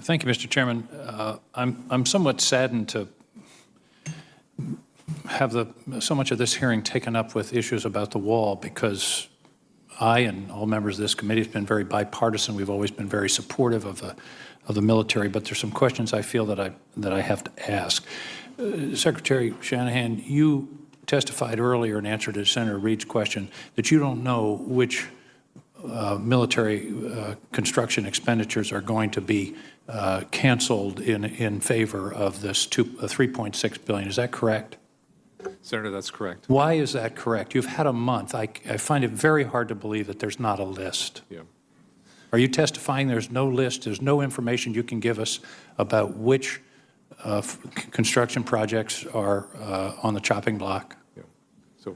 Thank you, Mr. Chairman. I'm somewhat saddened to have so much of this hearing taken up with issues about the wall, because I and all members of this committee have been very bipartisan. We've always been very supportive of the military, but there's some questions I feel that I have to ask. Secretary Shanahan, you testified earlier in answer to Senator Reed's question that you don't know which military construction expenditures are going to be canceled in favor of this $3.6 billion. Is that correct? Senator, that's correct. Why is that correct? You've had a month. I find it very hard to believe that there's not a list. Yeah. Are you testifying there's no list, there's no information you can give us about which construction projects are on the chopping block? Yeah. So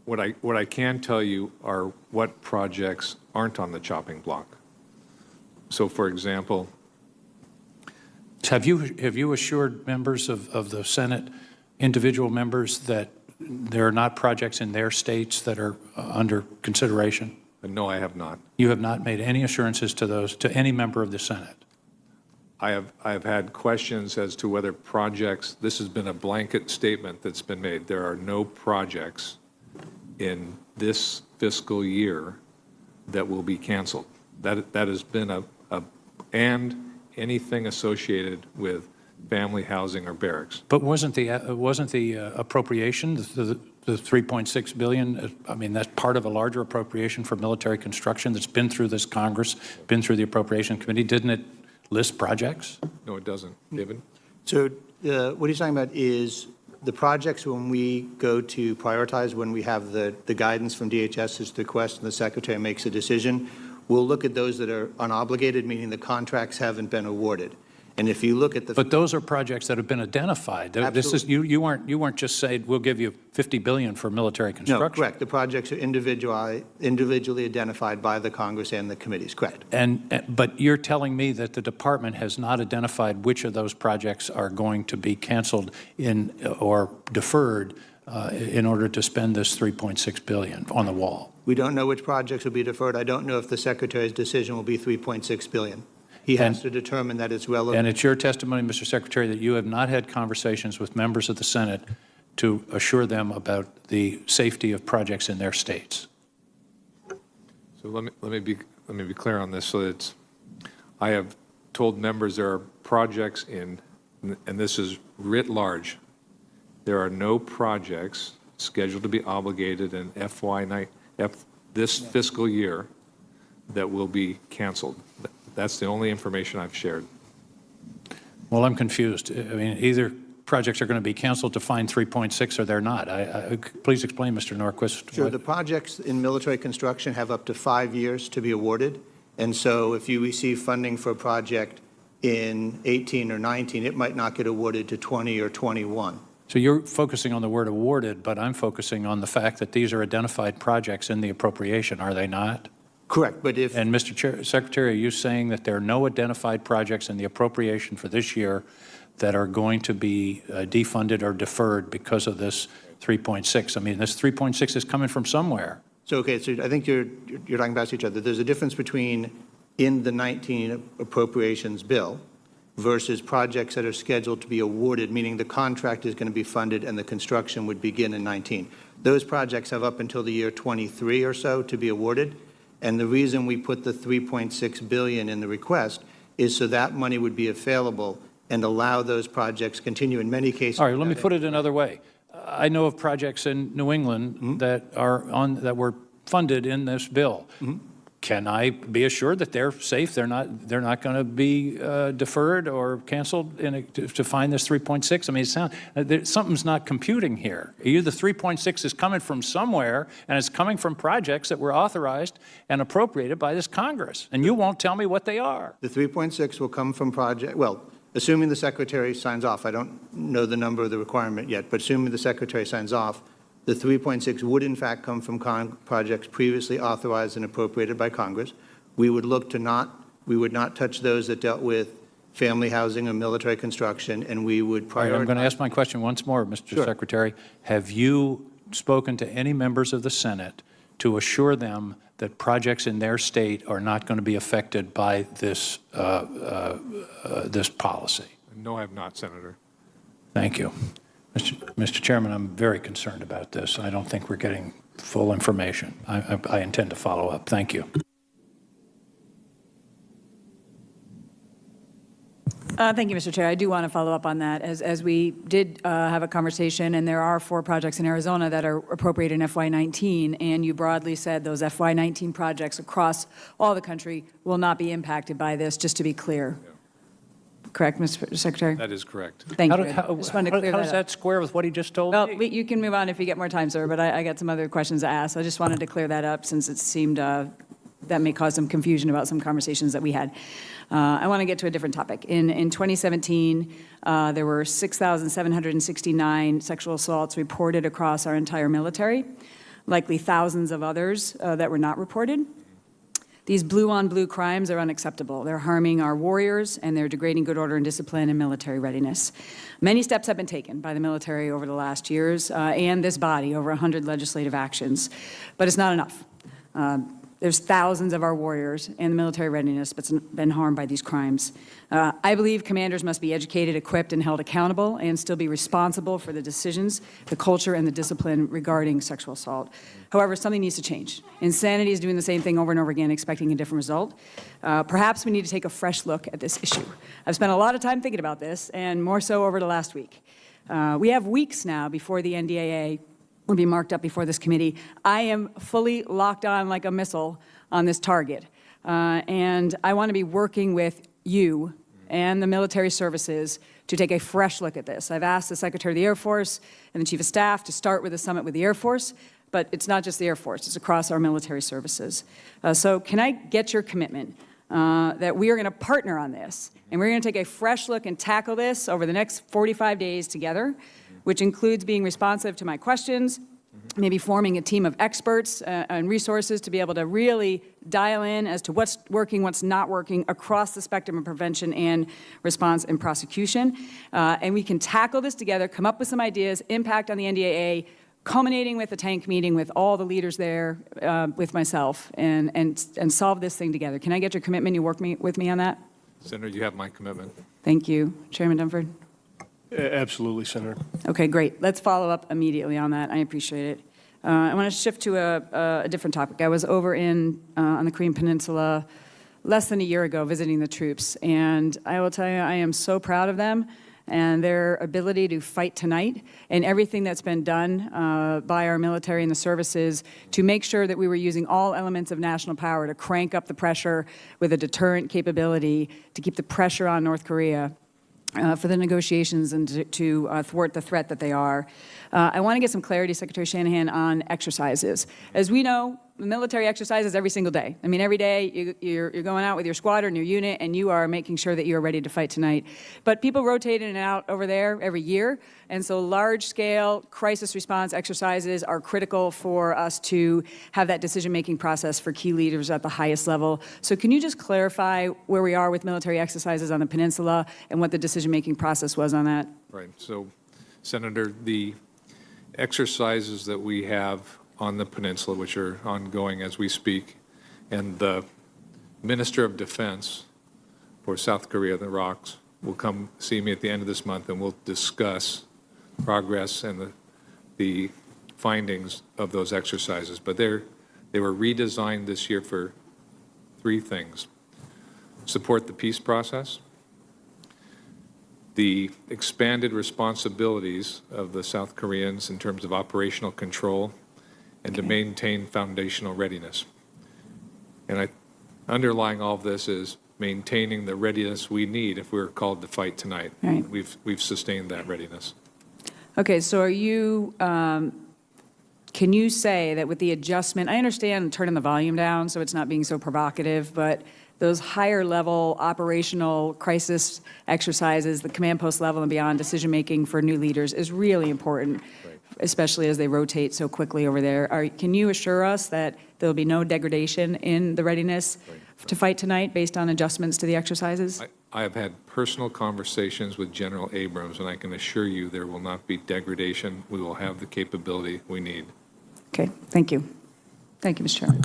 what I can tell you are what projects aren't on the chopping block. So, for example, have you assured members of the Senate, individual members, that there are not projects in their states that are under consideration? No, I have not. You have not made any assurances to those, to any member of the Senate? I have had questions as to whether projects, this has been a blanket statement that's been made. There are no projects in this fiscal year that will be canceled. That has been and anything associated with family housing or barracks. But wasn't the appropriation, the $3.6 billion, I mean, that's part of a larger appropriation for military construction that's been through this Congress, been through the Appropriation Committee. Didn't it list projects? No, it doesn't. David? So what he's talking about is the projects when we go to prioritize, when we have the guidance from DHS's request and the Secretary makes a decision, we'll look at those that are unobligated, meaning the contracts haven't been awarded. And if you look at the— But those are projects that have been identified. This is, you weren't just saying we'll give you $50 billion for military construction. No, correct. The projects are individually identified by the Congress and the committees, correct. But you're telling me that the department has not identified which of those projects are going to be canceled or deferred in order to spend this $3.6 billion on the wall. We don't know which projects will be deferred. I don't know if the Secretary's decision will be $3.6 billion. He has to determine that it's relevant. And it's your testimony, Mr. Secretary, that you have not had conversations with members of the Senate to assure them about the safety of projects in their states. So let me be clear on this. So that I have told members there are projects in, and this is writ large, there are no projects scheduled to be obligated in this fiscal year that will be canceled. That's the only information I've shared. Well, I'm confused. I mean, either projects are going to be canceled to find 3.6 or they're not. Please explain, Mr. Norquist. Sure. The projects in military construction have up to 5 years to be awarded. And so if you receive funding for a project in 18 or 19, it might not get awarded to 20 or 21. So you're focusing on the word awarded, but I'm focusing on the fact that these are identified projects in the appropriation, are they not? Correct, but if— And Mr. Secretary, are you saying that there are no identified projects in the appropriation for this year that are going to be defunded or deferred because of this 3.6? I mean, this 3.6 is coming from somewhere. So, okay, so I think you're talking about each other. There's a difference between in the 19 appropriations bill versus projects that are scheduled to be awarded, meaning the contract is going to be funded and the construction would begin in 19. Those projects have up until the year 23 or so to be awarded. And the reason we put the $3.6 billion in the request is so that money would be available and allow those projects continue in many cases. All right, let me put it another way. I know of projects in New England that were funded in this bill. Can I be assured that they're safe? They're not going to be deferred or canceled to find this 3.6? I mean, something's not computing here. Either the 3.6 is coming from somewhere, and it's coming from projects that were authorized and appropriated by this Congress, and you won't tell me what they are. The 3.6 will come from project. Well, assuming the Secretary signs off. I don't know the number of the requirement yet, but assuming the Secretary signs off, the 3.6 would in fact come from projects previously authorized and appropriated by Congress. We would look to we would not touch those that dealt with family housing or military construction, and we would prioritize. All right, I'm going to ask my question once more, Mr. Sure. Secretary. Have you spoken to any members of the Senate to assure them that projects in their state are not going to be affected by this, this policy? No, I have not, Senator. Thank you. Mr. Chairman, I'm very concerned about this. I don't think we're getting full information. I intend to follow up. Thank you. Thank you, Mr. Chair. I do want to follow up on that, as we did have a conversation, and there are 4 projects in Arizona that are appropriated in FY19, and you broadly said those FY19 projects across all the country will not be impacted by this, just to be clear. Yeah. Correct, Mr. Secretary? That is correct. Thank you. How Just wanted to clear does that that square with what he just told Well, me? you can move on if you get more time, sir, but I got some other questions to ask. I just wanted to clear that up, since it seemed that may cause some confusion about some conversations that we had. I want to get to a different topic. In 2017, there were 6,769 sexual assaults reported across our entire military, likely thousands of others that were not reported. These blue-on-blue crimes are unacceptable. They're harming our warriors, and they're degrading good order and discipline and military readiness. Many steps have been taken by the military over the last years, and this body, over 100 legislative actions, but it's not enough. There's thousands of our warriors and the military readiness that's been harmed by these crimes. I believe commanders must be educated, equipped, and held accountable, and still be responsible for the decisions, the culture, and the discipline regarding sexual assault. However, something needs to change. Insanity is doing the same thing over and over again, expecting a different result. Perhaps we need to take a fresh look at this issue. I've spent a lot of time thinking about this, and more so over the last week. We have weeks now before the NDAA will be marked up before this committee. I am fully locked on like a missile on this target. And I want to be working with you and the military services to take a fresh look at this. I've asked the Secretary of the Air Force and the Chief of Staff to start with a summit with the Air Force, but it's not just the Air Force, it's across our military services. So can I get your commitment that we are going to partner on this, and we're going to take a fresh look and tackle this over the next 45 days together, which includes being responsive to my questions, maybe forming a team of experts and resources to be able to really dial in as to what's working, what's not working across the spectrum of prevention and response and prosecution. And we can tackle this together, come up with some ideas, impact on the NDAA, culminating with a tank meeting with all the leaders there, with myself, and solve this thing together. Can I get your commitment? You work with me on that? Senator, you have my commitment. Thank you. Chairman Dunford? Absolutely, Senator. Okay, great. Let's follow up immediately on that. I appreciate it. I want to shift to a different topic. I was over on the Korean Peninsula less than a year ago visiting the troops, and I will tell you, I am so proud of them and their ability to fight tonight, and everything that's been done by our military and the services to make sure that we were using all elements of national power to crank up the pressure with a deterrent capability to keep the pressure on North Korea for the negotiations and to thwart the threat that they are. I want to get some clarity, Secretary Shanahan, on exercises. As we know, the military exercises every single day. I mean, every day you're going out with your squadron, your unit, and you are making sure that you are ready to fight tonight. But people rotate in and out over there every year, and so large-scale crisis response exercises are critical for us to have that decision-making process for key leaders at the highest level. So can you just clarify where we are with military exercises on the peninsula and what the decision-making process was on that? Right. So, Senator, the exercises that we have on the peninsula, which are ongoing as we speak, and the Minister of Defense for South Korea, the ROKs, will come see me at the end of this month, and we'll discuss progress and the findings of those exercises. But they were redesigned this year for 3 things: support the peace process, the expanded responsibilities of the South Koreans in terms of operational control, and to maintain foundational readiness. And underlying all of this is maintaining the readiness we need if we're called to fight tonight. Right. We've sustained that readiness. Okay, so are you, can you say that with the adjustment, I understand turning the volume down so it's not being so provocative, but those higher level operational crisis exercises, the command post level and beyond decision-making for new leaders is really important, right, especially as they rotate so quickly over there. Can you assure us that there'll be no degradation in the readiness to fight tonight based on adjustments to the exercises? I have had personal conversations with General Abrams, and I can assure you there will not be degradation. We will have the capability we need. Okay, thank you. Thank you, Mr. Chairman.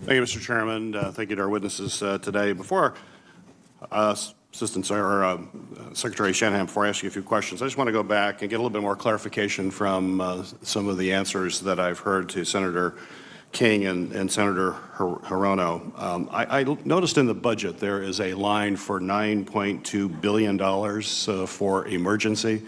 Thank you, Mr. Chairman. Thank you to our witnesses today. Before Secretary Shanahan, before I ask you a few questions, I just want to go back and get a little bit more clarification from some of the answers that I've heard to Senator King and Senator Hirono. I noticed in the budget there is a line for $9.2 billion for emergency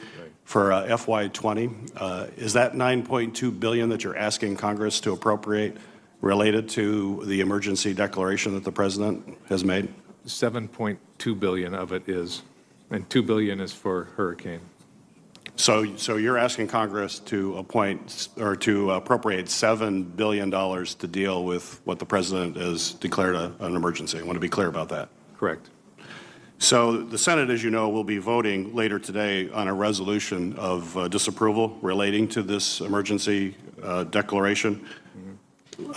for FY20. Is that $9.2 billion that you're asking Congress to appropriate related to the emergency declaration that the President has made? 7.2 billion of it is, and 2 billion is for hurricane. So you're asking Congress to appoint or to appropriate $7 billion to deal with what the President has declared an emergency. I want to be clear about that. Correct. So the Senate, as you know, will be voting later today on a resolution of disapproval relating to this emergency declaration.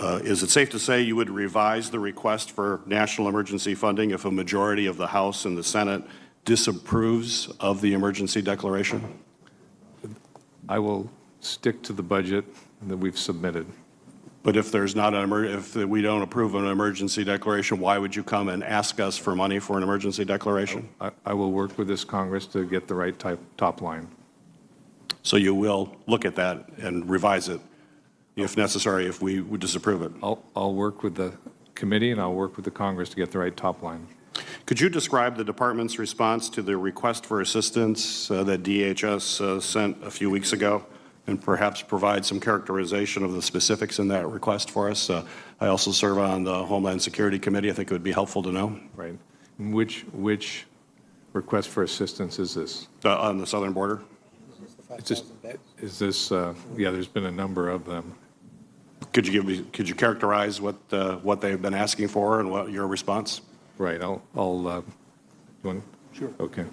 Is it safe to say you would revise the request for national emergency funding if a majority of the House and the Senate disapproves of the emergency declaration? I will stick to the budget that we've submitted. But if there's not if we don't approve an emergency declaration, why would you come and ask us for money for an emergency declaration? I will work with this Congress to get the right top line. So you will look at that and revise it if necessary, if we would disapprove it. I'll work with the committee and I'll work with the Congress to get the right top line. Could you describe the department's response to the request for assistance that DHS sent a few weeks ago, and perhaps provide some characterization of the specifics in that request for us? I also serve on the Homeland Security Committee. I think it would be helpful to know. Right. Which request for assistance is this? On the southern border? Is this, yeah, there's been a number of them. Could you characterize what they've been asking for and what your response? Right. You want? Sure. Okay.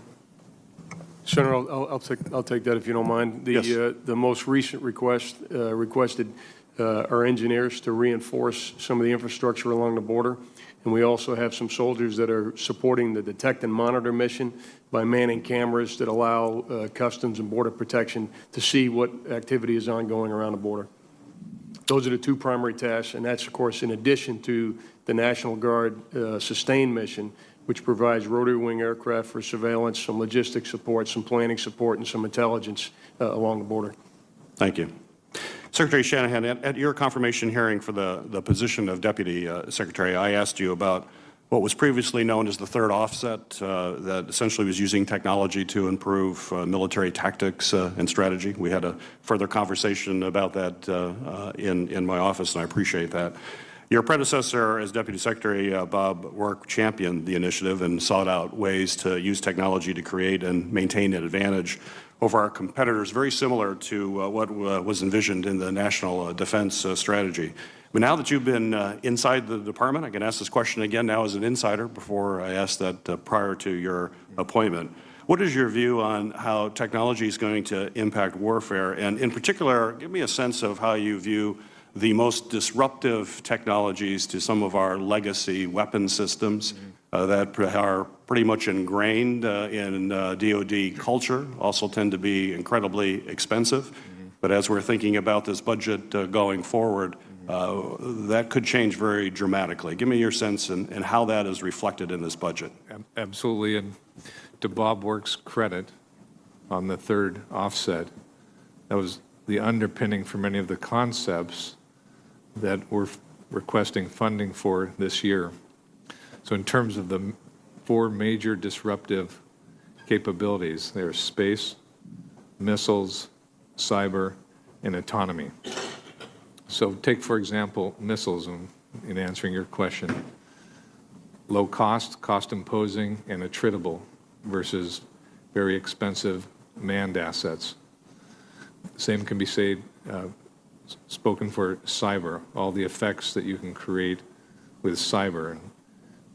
Senator, I'll take that if you don't mind. The most recent request requested our engineers to reinforce some of the infrastructure along the border, and we also have some soldiers that are supporting the detect and monitor mission by manning cameras that allow Customs and Border Protection to see what activity is ongoing around the border. Those are the two primary tasks, and that's, of course, in addition to the National Guard sustained mission, which provides rotary wing aircraft for surveillance, some logistics support, some planning support, and some intelligence along the border. Thank you. Secretary Shanahan, at your confirmation hearing for the position of Deputy Secretary, I asked you about what was previously known as the third offset that essentially was using technology to improve military tactics and strategy. We had a further conversation about that in my office, and I appreciate that. Your predecessor as Deputy Secretary, Bob Work, championed the initiative and sought out ways to use technology to create and maintain an advantage over our competitors, very similar to what was envisioned in the National Defense Strategy. But now that you've been inside the department, I can ask this question again now as an insider before I asked that prior to your appointment. What is your view on how technology is going to impact warfare? And in particular, give me a sense of how you view the most disruptive technologies to some of our legacy weapon systems that are pretty much ingrained in DOD culture, also tend to be incredibly expensive. But as we're thinking about this budget going forward, that could change very dramatically. Give me your sense and how that is reflected in this budget. Absolutely. And to Bob Work's credit on the third offset, that was the underpinning for many of the concepts that we're requesting funding for this year. So in terms of the four major disruptive capabilities, there's space, missiles, cyber, and autonomy. So take, for example, missiles in answering your question. Low cost, cost imposing, and attritable versus very expensive manned assets. Same can be said, spoken for cyber, all the effects that you can create with cyber. And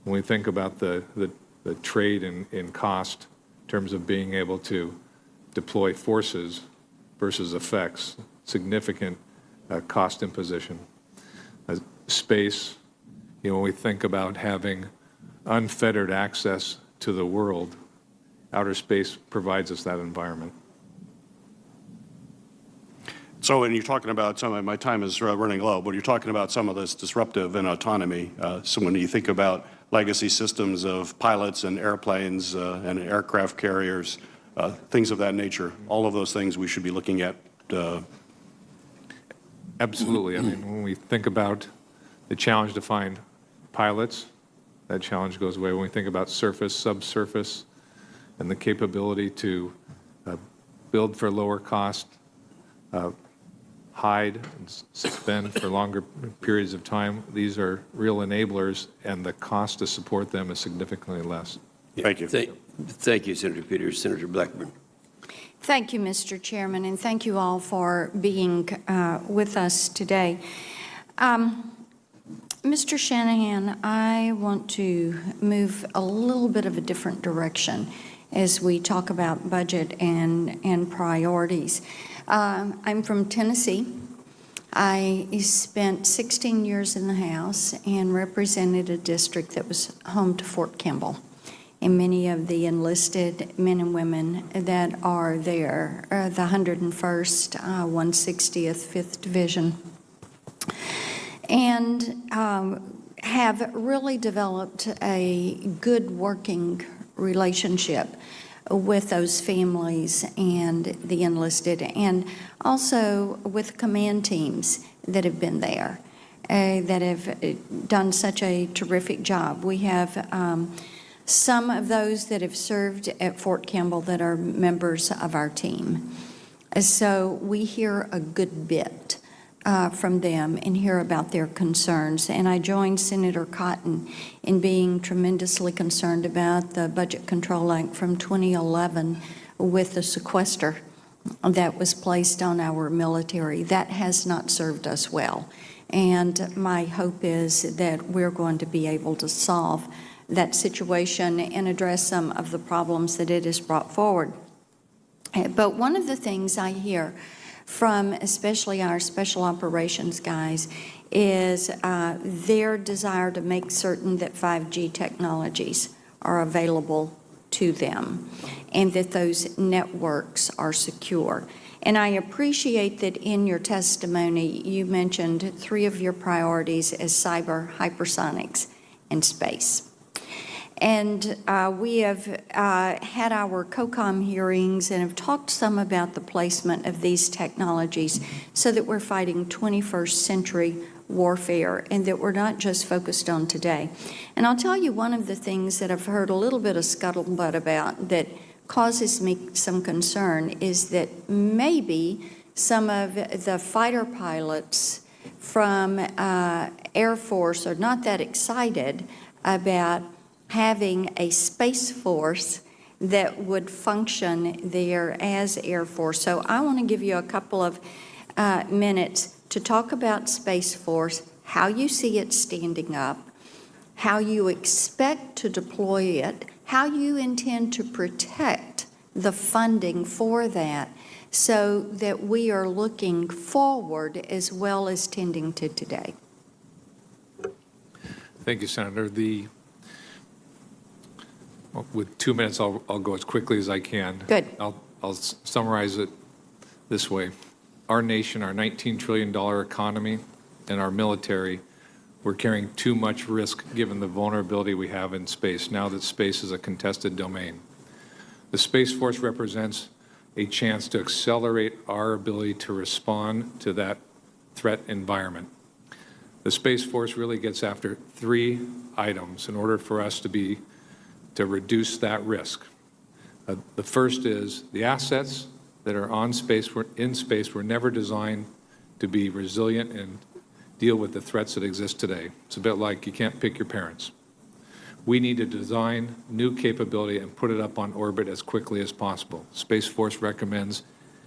when we think about the trade in cost in terms of being able to deploy forces versus effects, significant cost imposition. Space, when we think about having unfettered access to the world, outer space provides us that environment. So when you're talking about some of, my time is running low, but you're talking about some of this disruptive and autonomy. So when you think about legacy systems of pilots and airplanes and aircraft carriers, things of that nature, all of those things we should be looking at. Absolutely. I mean, when we think about the challenge to find pilots, that challenge goes away. When we think about surface, subsurface, and the capability to build for lower cost, hide and suspend for longer periods of time, these are real enablers, and the cost to support them is significantly less. Thank you. Thank you, Senator Peters. Senator Blackburn. Thank you, Mr. Chairman, and thank you all for being with us today. Mr. Shanahan, I want to move a little bit of a different direction as we talk about budget and priorities. I'm from Tennessee. I spent 16 years in the House and represented a district that was home to Fort Campbell and many of the enlisted men and women that are there, the 101st, 160th, 5th Division, and have really developed a good working relationship with those families and the enlisted, and also with command teams that have been there, that have done such a terrific job. We have some of those that have served at Fort Campbell that are members of our team. So we hear a good bit from them and hear about their concerns. And I joined Senator Cotton in being tremendously concerned about the Budget Control Act from 2011 with the sequester that was placed on our military. That has not served us well. And my hope is that we're going to be able to solve that situation and address some of the problems that it has brought forward. But one of the things I hear from especially our special operations guys is their desire to make certain that 5G technologies are available to them and that those networks are secure. And I appreciate that in your testimony you mentioned 3 of your priorities as cyber, hypersonics, and space. And we have had our COCOM hearings and have talked some about the placement of these technologies so that we're fighting 21st century warfare and that we're not just focused on today. And I'll tell you one of the things that I've heard a little bit of scuttlebutt about that causes me some concern is that maybe some of the fighter pilots from Air Force are not that excited about having a Space Force that would function there as Air Force. So I want to give you a couple of minutes to talk about Space Force, how you see it standing up, how you expect to deploy it, how you intend to protect the funding for that so that we are looking forward as well as tending to today. Thank you, Senator. With 2 minutes, I'll go as quickly as I can. Good. I'll summarize it this way. Our nation, our $19 trillion economy, and our military, we're carrying too much risk given the vulnerability we have in space, now that space is a contested domain. The Space Force represents a chance to accelerate our ability to respond to that threat environment. The Space Force really gets after 3 items in order for us to reduce that risk. The first is the assets that are in space were never designed to be resilient and deal with the threats that exist today. It's a bit like you can't pick your parents. We need to design new capability and put it up on orbit as quickly as possible. Space Force recommends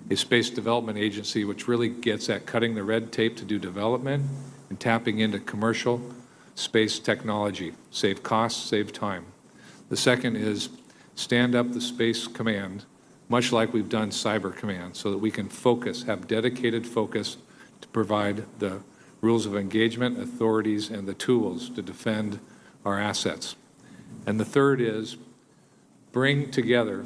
a space development agency which really gets at cutting the red tape to do development and tapping into commercial space technology, save costs, save time. The second is stand up the Space Command, much like we've done Cyber Command, so that we can focus, have dedicated focus to provide the rules of engagement, authorities, and the tools to defend our assets. And the third is bring together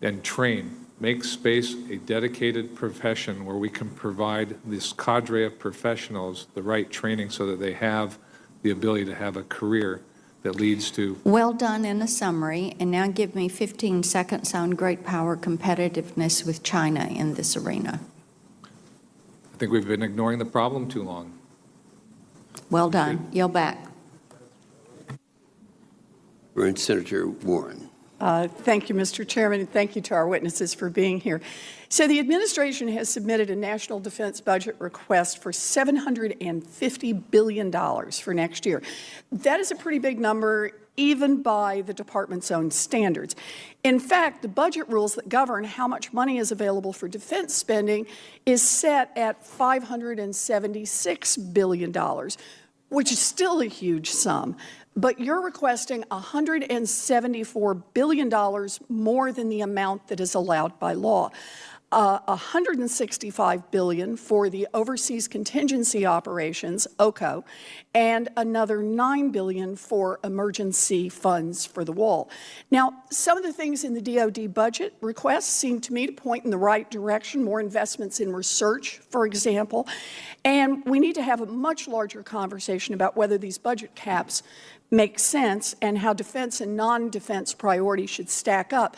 and train make space a dedicated profession where we can provide this cadre of professionals the right training so that they have the ability to have a career that leads to. Well done in a summary, and now give me 15 seconds on great power competitiveness with China in this arena. I think we've been ignoring the problem too long. Well done. Yield back. Senator Warren. Thank you, Mr. Chairman, and thank you to our witnesses for being here. So the administration has submitted a national defense budget request for $750 billion for next year. That is a pretty big number, even by the department's own standards. In fact, the budget rules that govern how much money is available for defense spending is set at $576 billion, which is still a huge sum. But you're requesting $174 billion more than the amount that is allowed by law. $165 billion for the overseas contingency operations, OCO, and another $9 billion for emergency funds for the wall. Now, some of the things in the DOD budget requests seem to me to point in the right direction, more investments in research, for example, and we need to have a much larger conversation about whether these budget caps make sense and how defense and non-defense priorities should stack up.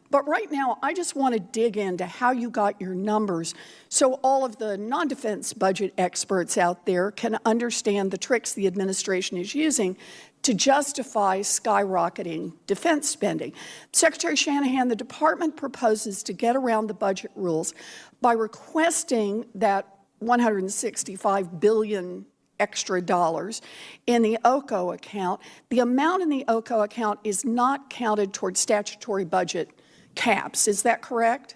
But right now, I just want to dig into how you got your numbers so all of the non-defense budget experts out there can understand the tricks the administration is using to justify skyrocketing defense spending. Secretary Shanahan, the department proposes to get around the budget rules by requesting that $165 billion extra dollars in the OCO account. The amount in the OCO account is not counted towards statutory budget caps. Is that correct?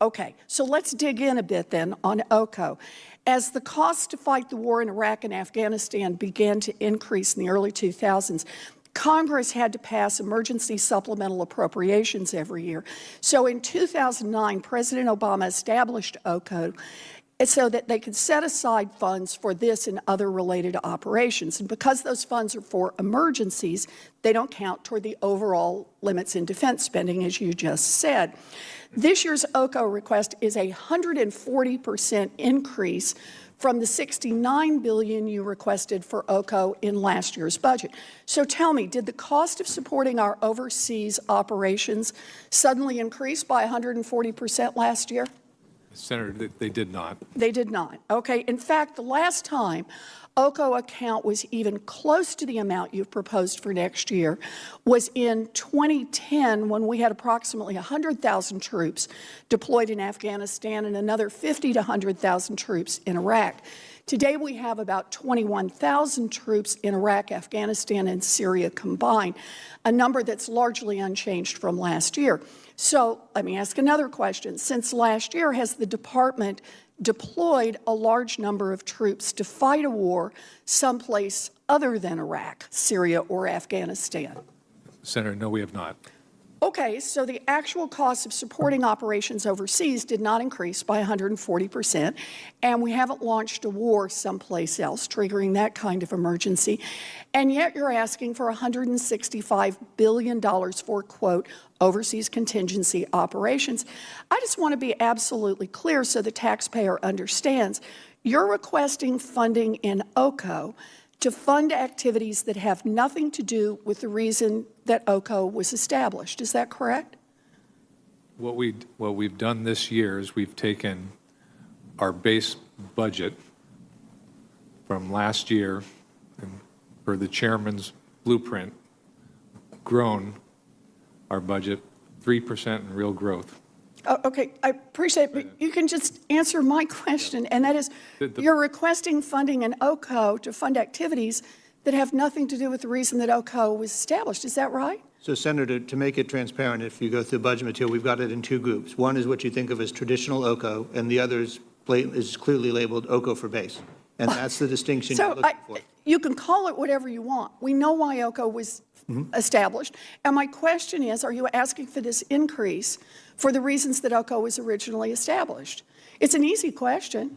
Okay, so let's dig in a bit then on OCO. As the costs to fight the war in Iraq and Afghanistan began to increase in the early 2000s, Congress had to pass emergency supplemental appropriations every year. So in 2009, President Obama established OCO so that they could set aside funds for this and other related operations. And because those funds are for emergencies, they don't count toward the overall limits in defense spending, as you just said. This year's OCO request is a 140% increase from the $69 billion you requested for OCO in last year's budget. So tell me, did the cost of supporting our overseas operations suddenly increase by 140% last year? Senator, they did not. They did not. Okay. In fact, the last time OCO account was even close to the amount you've proposed for next year was in 2010, when we had approximately 100,000 troops deployed in Afghanistan and another 50 to 100,000 troops in Iraq. Today, we have about 21,000 troops in Iraq, Afghanistan, and Syria combined, a number that's largely unchanged from last year. So let me ask another question. Since last year, has the department deployed a large number of troops to fight a war someplace other than Iraq, Syria, or Afghanistan? Senator, no, we have not. Okay, so the actual cost of supporting operations overseas did not increase by 140%, and we haven't launched a war someplace else, triggering that kind of emergency, and yet you're asking for $165 billion for, quote, overseas contingency operations. I just want to be absolutely clear so the taxpayer understands. You're requesting funding in OCO to fund activities that have nothing to do with the reason that OCO was established. Is that correct? What we've done this year is we've taken our base budget from last year, and for the chairman's blueprint, grown our budget 3% in real growth. Oh, okay, I appreciate it, but you can just answer my question, and that is, you're requesting funding in OCO to fund activities that have nothing to do with the reason that OCO was established. Is that right? So, Senator, to make it transparent, if you go through budget material, we've got it in two groups. One is what you think of as traditional OCO, and the other is clearly labeled OCO for base. And that's the distinction you're looking for. You can call it whatever you want. We know why OCO was established. And my question is, are you asking for this increase for the reasons that OCO was originally established? It's an easy question.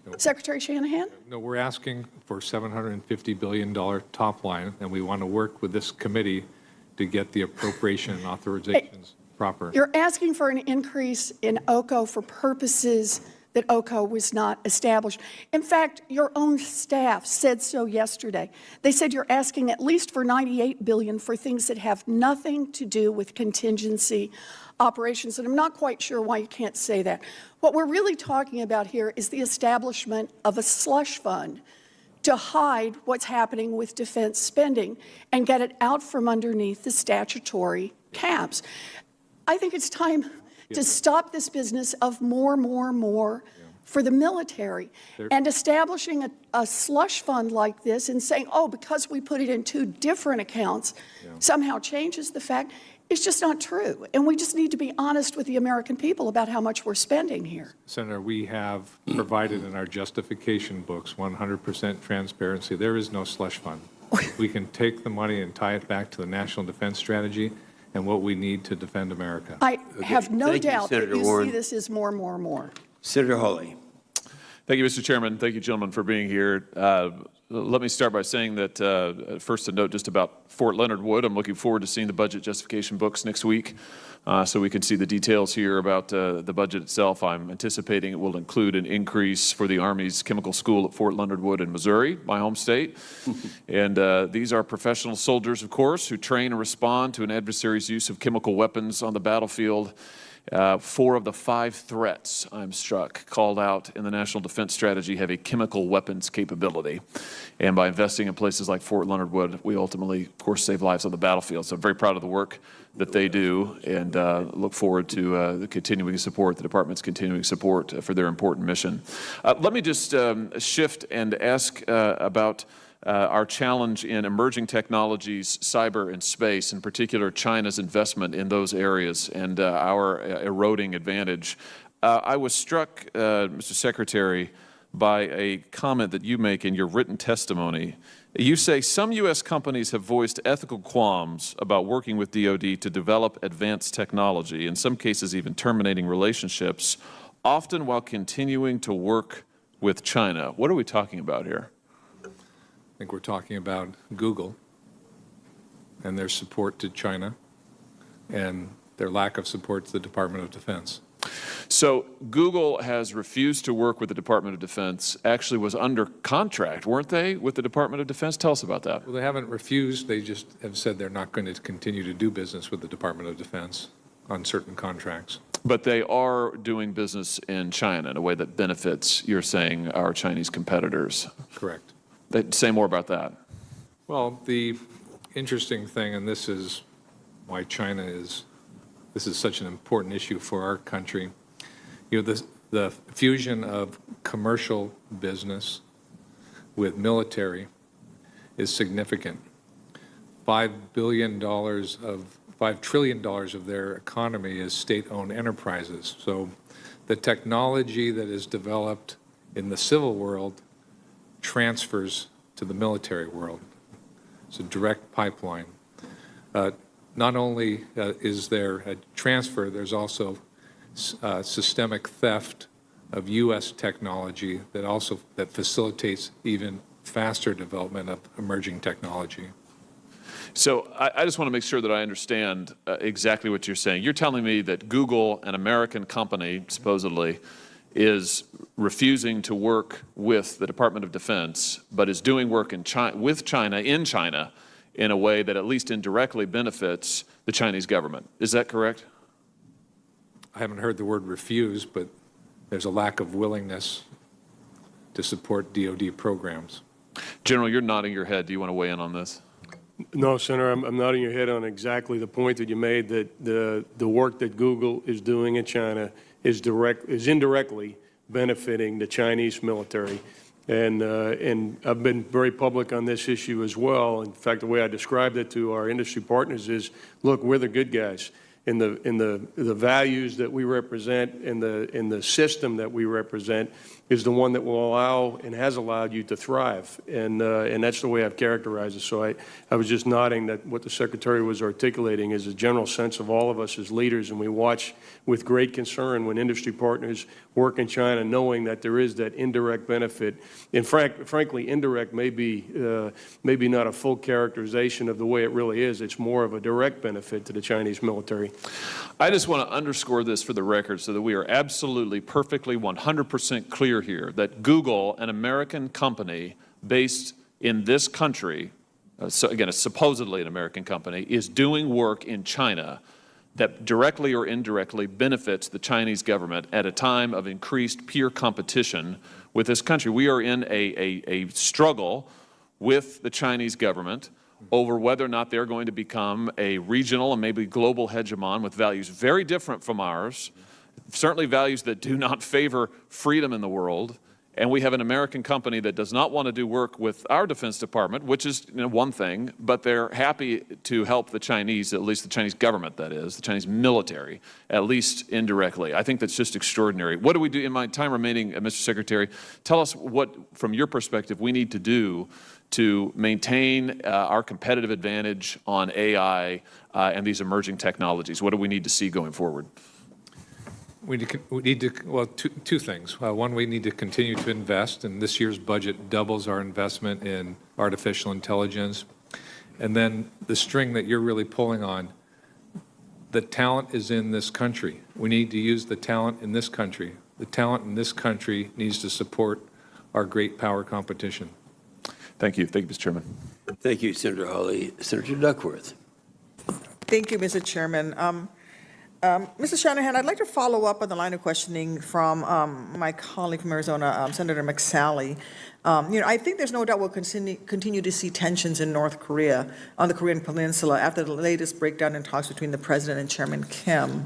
No. Secretary Shanahan? No, we're asking for $750 billion top line, and we want to work with this committee to get the appropriation and authorizations. proper. You're asking for an increase in OCO for purposes that OCO was not established. In fact, your own staff said so yesterday. They said you're asking at least for $98 billion for things that have nothing to do with contingency operations, and I'm not quite sure why you can't say that. What we're really talking about here is the establishment of a slush fund to hide what's happening with defense spending and get it out from underneath the statutory caps. I think it's time to stop this business of more for the military. And establishing a slush fund like this and saying, oh, because we put it in 2 different accounts, somehow changes the fact, it's just not true. And we just need to be honest with the American people about how much we're spending here. Senator, we have provided in our justification books 100% transparency. There is no slush fund. We can take the money and tie it back to the National Defense Strategy and what we need to defend America. I have no Thank you, doubt that Senator you Warren. see this as more. Senator Hawley. Thank you, Mr. Chairman. Thank you, gentlemen, for being here. Let me start by saying that, first, a note just about Fort Leonard Wood. I'm looking forward to seeing the budget justification books next week so we can see the details here about the budget itself. I'm anticipating it will include an increase for the Army's chemical school at Fort Leonard Wood in Missouri, my home state. And these are professional soldiers, of course, who train and respond to an adversary's use of chemical weapons on the battlefield. 4 of the 5 threats, I'm struck, called out in the National Defense Strategy have a chemical weapons capability. And by investing in places like Fort Leonard Wood, we ultimately, of course, save lives on the battlefield. So I'm very proud of the work that they do and look forward to the continuing support, the Department's continuing support for their important mission. Let me just shift and ask about our challenge in emerging technologies, cyber and space, in particular China's investment in those areas and our eroding advantage. I was struck, Mr. Secretary, by a comment that you make in your written testimony. You say some U.S. companies have voiced ethical qualms about working with DOD to develop advanced technology, in some cases even terminating relationships, often while continuing to work with China. What are we talking about here? I think we're talking about Google and their support to China and their lack of support to the Department of Defense. So Google has refused to work with the Department of Defense, actually was under contract, weren't they, with the Department of Defense? Tell us about that. Well, they haven't refused. They just have said they're not going to continue to do business with the Department of Defense on certain contracts. But they are doing business in China in a way that benefits, you're saying, our Chinese competitors. Correct. Say more about that. Well, the interesting thing, and this is why this is such an important issue for our country, the fusion of commercial business with military is significant. $5 trillion of their economy is state-owned enterprises. So the technology that is developed in the civil world transfers to the military world. It's a direct pipeline. Not only is there a transfer, there's also systemic theft of U.S. technology that facilitates even faster development of emerging technology. So I just want to make sure that I understand exactly what you're saying. You're telling me that Google, an American company, supposedly, is refusing to work with the Department of Defense, but is doing work in with China, in China, in a way that at least indirectly benefits the Chinese government. Is that correct? I haven't heard the word refuse, but there's a lack of willingness to support DOD programs. General, you're nodding your head. Do you want to weigh in on this? No, Senator, I'm nodding your head on exactly the point that you made, that the work that Google is doing in China is indirectly benefiting the Chinese military. And I've been very public on this issue as well. In fact, the way I described it to our industry partners is, look, we're the good guys. In the values that we represent, in the system that we represent, is the one that will allow and has allowed you to thrive. And that's the way I've characterized it. So I was just nodding that what the Secretary was articulating is a general sense of all of us as leaders, and we watch with great concern when industry partners work in China, knowing that there is that indirect benefit. And frankly, indirect may be not a full characterization of the way it really is. It's more of a direct benefit to the Chinese military. I just want to underscore this for the record so that we are absolutely, perfectly, 100% clear here that Google, an American company based in this country, so again, it's supposedly an American company, is doing work in China that directly or indirectly benefits the Chinese government at a time of increased peer competition with this country. We are in a struggle with the Chinese government over whether or not they're going to become a regional and maybe global hegemon with values very different from ours, certainly values that do not favor freedom in the world. And we have an American company that does not want to do work with our Defense Department, which is one thing, but they're happy to help the Chinese, at least the Chinese government, that is, the Chinese military, at least indirectly. I think that's just extraordinary. What do we do in my time remaining, Mr. Secretary? Tell us what, from your perspective, we need to do to maintain our competitive advantage on AI and these emerging technologies. What do we need to see going forward? We need to, well, two things. One, we need to continue to invest, and this year's budget doubles our investment in artificial intelligence. And then the string that you're really pulling on, the talent is in this country. We need to use the talent in this country. The talent in this country needs to support our great power competition. Thank you. Thank you, Mr. Chairman. Thank you, Senator Hawley. Senator Duckworth. Thank you, Mr. Chairman. Mr. Shanahan, I'd like to follow up on the line of questioning from my colleague from Arizona, Senator McSally. I think there's no doubt we'll continue to see tensions in North Korea, on the Korean Peninsula, after the latest breakdown in talks between the President and Chairman Kim.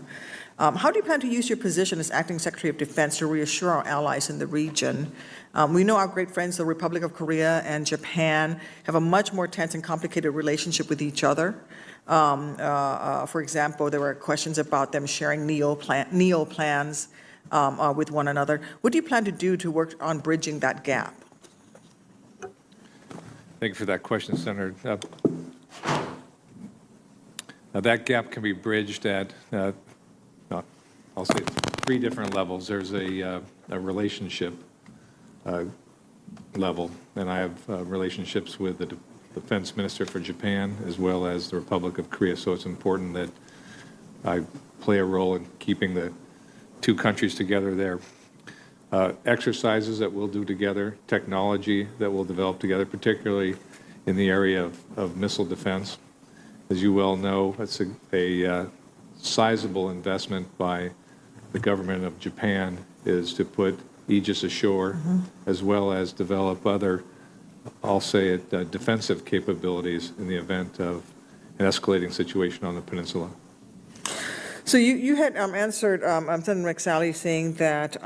How do you plan to use your position as Acting Secretary of Defense to reassure our allies in the region? We know our great friends, the Republic of Korea and Japan, have a much more tense and complicated relationship with each other. For example, there were questions about them sharing NEO plans with one another. What do you plan to do to work on bridging that gap? Thank you for that question, Senator. Now that gap can be bridged at, I'll say, 3 different levels. There's a relationship level, and I have relationships with the Defense Minister for Japan as well as the Republic of Korea, so it's important that I play a role in keeping the 2 countries together there. Exercises that we'll do together, technology that we'll develop together, particularly in the area of missile defense. As you well know, it's a sizable investment by the government of Japan is to put Aegis ashore, as well as develop other, I'll say it, defensive capabilities in the event of an escalating situation on the peninsula. So you had answered Senator McSally saying that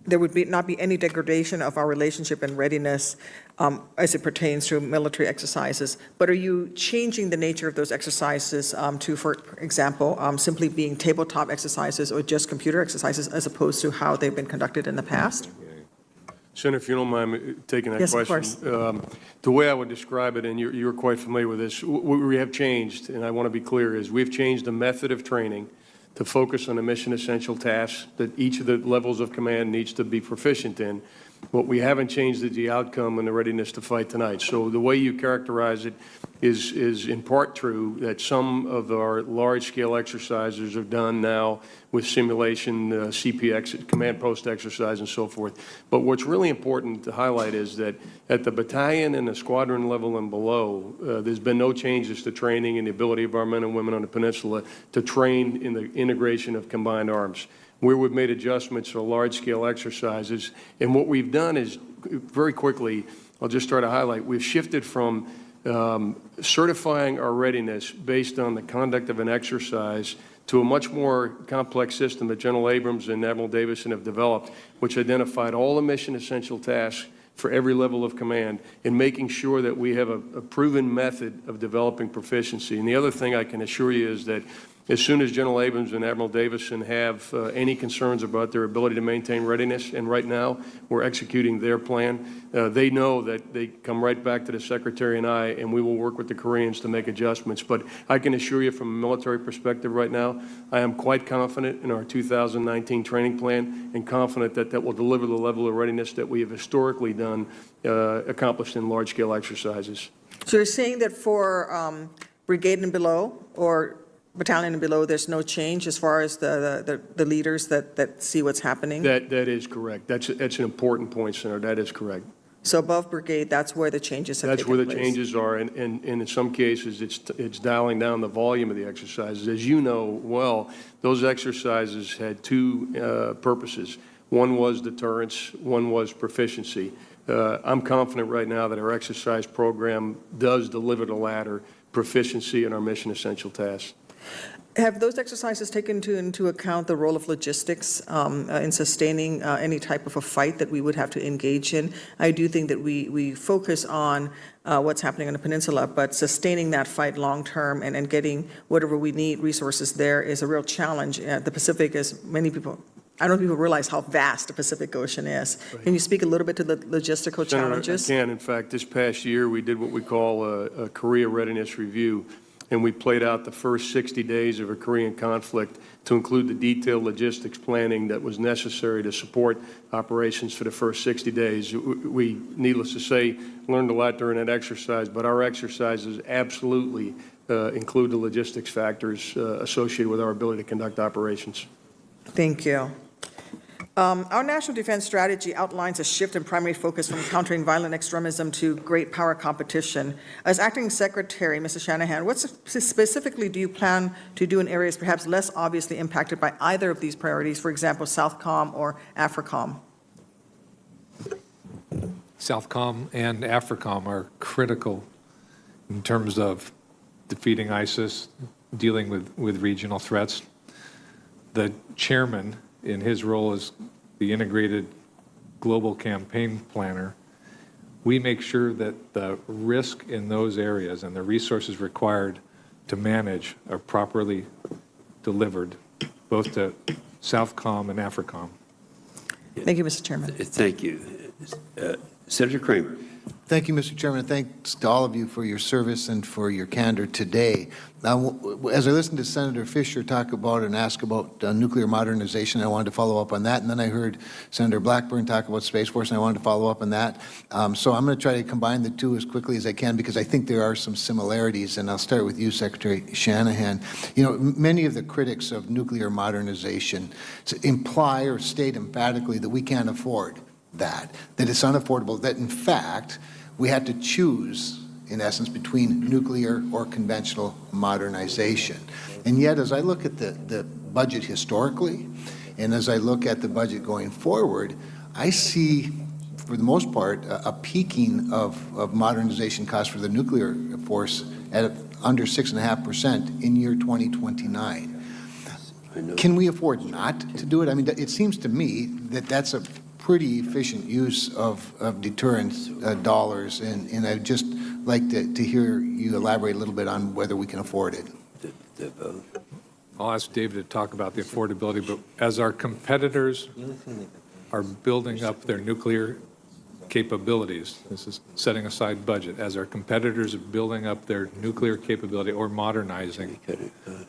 there would not be any degradation of our relationship and readiness as it pertains to military exercises. But are you changing the nature of those exercises to, for example, simply being tabletop exercises or just computer exercises as opposed to how they've been conducted in the past? Senator, if you don't mind me taking that Yes, question. of course. The way I would describe it, and you're quite familiar with this, what we have changed, and I want to be clear, is we've changed the method of training to focus on the mission essential tasks that each of the levels of command needs to be proficient in. What we haven't changed is the outcome and the readiness to fight tonight. So the way you characterize it is in part true, that some of our large-scale exercises are done now with simulation, CPX, command post exercise, and so forth. But what's really important to highlight is that at the battalion and the squadron level and below, there's been no changes to training and the ability of our men and women on the peninsula to train in the integration of combined arms. Where we've made adjustments to large-scale exercises, and what we've done is, very quickly, I'll just try to highlight, we've shifted from certifying our readiness based on the conduct of an exercise to a much more complex system that General Abrams and Admiral Davison have developed, which identified all the mission essential tasks for every level of command in making sure that we have a proven method of developing proficiency. And the other thing I can assure you is that As soon as General Abrams and Admiral Davison have any concerns about their ability to maintain readiness, and right now we're executing their plan, they know that they come right back to the Secretary and I, and we will work with the Koreans to make adjustments. But I can assure you from a military perspective right now, I am quite confident in our 2019 training plan and confident that that will deliver the level of readiness that we have historically done, accomplished in large-scale exercises. So you're saying that for brigade and below, or battalion and below, there's no change as far as the leaders that see what's happening? That is correct. That's an important point, Senator. That is correct. So above brigade, that's where the changes have taken place? That's where the changes are, and in some cases, it's dialing down the volume of the exercises. As you know well, those exercises had two purposes. One was deterrence, one was proficiency. I'm confident right now that our exercise program does deliver the latter, proficiency in our mission essential tasks. Have those exercises taken into account the role of logistics in sustaining any type of a fight that we would have to engage in? I do think that we focus on what's happening on the peninsula, but sustaining that fight long-term and getting whatever we need, resources there, is a real challenge. The Pacific, as many people, I don't think people realize how vast the Pacific Ocean is. Right. Can you speak a little bit to the logistical challenges? I can. In fact, this past year, we did what we call a Korea Readiness Review, and we played out the first 60 days of a Korean conflict to include the detailed logistics planning that was necessary to support operations for the first 60 days. We, needless to say, learned a lot during that exercise, but our exercises absolutely include the logistics factors associated with our ability to conduct operations. Thank you. Our national defense strategy outlines a shift in primary focus from countering violent extremism to great power competition. As acting secretary, Mr. Shanahan, what specifically do you plan to do in areas perhaps less obviously impacted by either of these priorities, for example, Southcom or AFRICOM? Southcom and AFRICOM are critical in terms of defeating ISIS, dealing with regional threats. The chairman, in his role as the integrated global campaign planner, we make sure that the risk in those areas and the resources required to manage are properly delivered, both to Southcom and AFRICOM. Thank you, Mr. Chairman. Thank you. Senator Kramer. Thank you, Mr. Chairman. Thanks to all of you for your service and for your candor today. Now, as I listened to Senator Fisher talk about and ask about nuclear modernization, I wanted to follow up on that. And then I heard Senator Blackburn talk about Space Force, and I wanted to follow up on that. So I'm going to try to combine the two as quickly as I can because I think there are some similarities. And I'll start with you, Secretary Shanahan. You know, many of the critics of nuclear modernization imply or state emphatically that we can't afford that it's unaffordable, that in fact we had to choose, in essence, between nuclear or conventional modernization. And yet, as I look at the budget historically, and as I look at the budget going forward, I see, for the most part, a peaking of modernization costs for the nuclear force at under 6.5% in year 2029. Can we afford not to do it? I mean, it seems to me that that's a pretty efficient use of deterrence dollars, and I'd just like to hear you elaborate a little bit on whether we can afford it. I'll ask David to talk about the affordability, but as our competitors are building up their nuclear capabilities, this is setting aside budget, as our competitors are building up their nuclear capability or modernizing,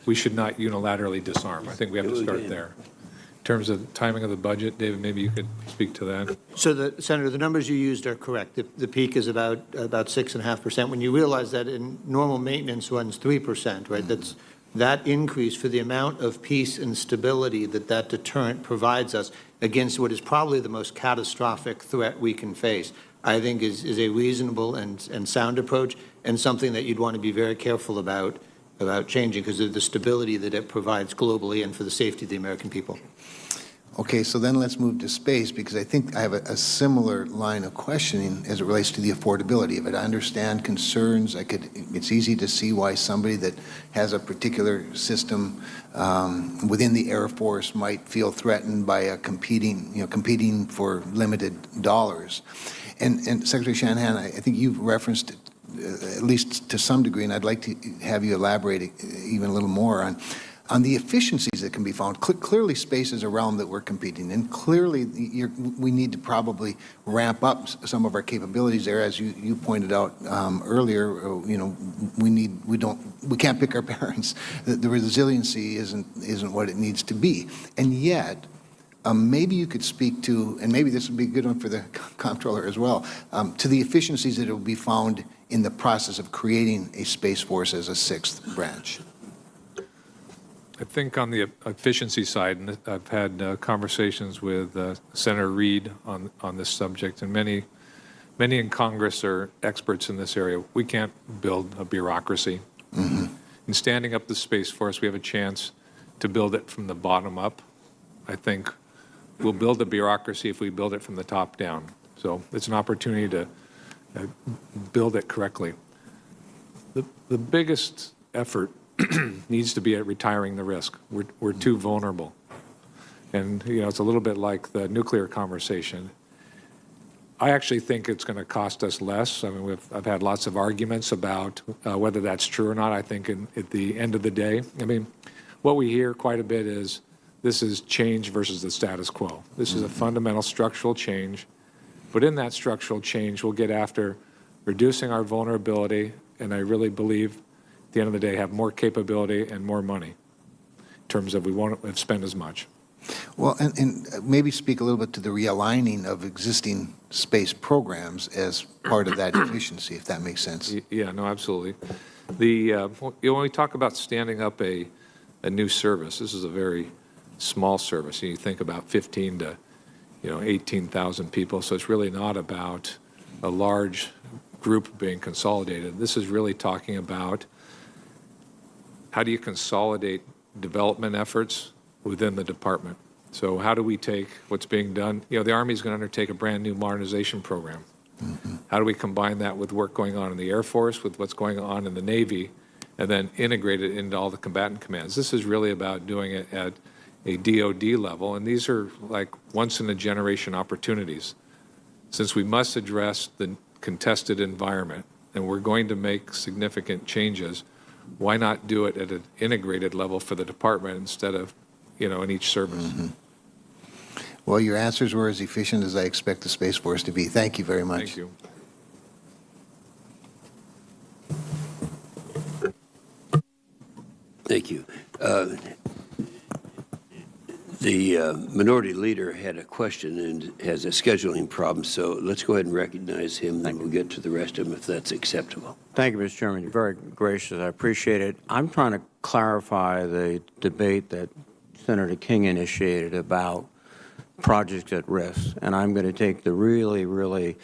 we should not unilaterally disarm. I think we have to start there. In terms of the timing of the budget, David, maybe you could speak to that. So, Senator, the numbers you used are correct. The peak is about 6.5%. When you realize that in normal maintenance runs 3%, right? That increase for the amount of peace and stability that deterrent provides us against what is probably the most catastrophic threat we can face, I think is a reasonable and sound approach, and something that you'd want to be very careful about changing because of the stability that it provides globally and for the safety of the American people. Okay, so then let's move to space, because I think I have a similar line of questioning as it relates to the affordability of it. I understand concerns. It's easy to see why somebody that has a particular system within the Air Force might feel threatened by a competing for limited dollars. And Secretary Shanahan, I think you've referenced it, at least to some degree, and I'd like to have you elaborate even a little more on On the efficiencies that can be found, clearly space is a realm that we're competing in. Clearly, we need to probably ramp up some of our capabilities there, as you pointed out earlier. We can't pick our parents. The resiliency isn't what it needs to be, and yet. Maybe you could speak to, and maybe this would be a good one for the comptroller as well, to the efficiencies that will be found in the process of creating a Space Force as a sixth branch. I think on the efficiency side, and I've had conversations with Senator Reid on this subject, and many in Congress are experts in this area. We can't build a bureaucracy. Mm-hmm. In standing up the Space Force, we have a chance to build it from the bottom up. I think we'll build a bureaucracy if we build it from the top down. So it's an opportunity to build it correctly. The biggest effort needs to be at retiring the risk. We're too vulnerable. And, it's a little bit like the nuclear conversation. I actually think it's going to cost us less. I mean, I've had lots of arguments about whether that's true or not. I think at the end of the day, what we hear quite a bit is this is change versus the status quo. This is a fundamental structural change. But in that structural change, we'll get after reducing our vulnerability, and I really believe at the end of the day have more capability and more money in terms of we won't have spent as much. Well, and maybe speak a little bit to the realigning of existing space programs as part of that efficiency, if that makes sense. Yeah, no, absolutely. When we talk about standing up a new service, this is a very small service. You think about 15 to 18,000 people, so it's really not about a large group being consolidated. This is really talking about how do you consolidate development efforts within the department. So how do we take what's being done? The Army is going to undertake a brand new modernization program. Mm-hmm. How do we combine that with work going on in the Air Force, with what's going on in the Navy, and then integrate it into all the combatant commands? This is really about doing it at a DOD level, and these are like once-in-a-generation opportunities. Since we must address the contested environment, and we're going to make significant changes, why not do it at an integrated level for the department instead of, in each service? Mm-hmm. Well, your answers were as efficient as I expect the Space Force to be. Thank you very much. Thank you. Thank you. The minority leader had a question and has a scheduling problem, so let's go ahead and recognize him, then we'll get to the rest of them if that's acceptable. Thank you, Mr. Chairman. You're very gracious. I appreciate it. I'm trying to clarify the debate that Senator King initiated about projects at risk, and I'm going to take the really, really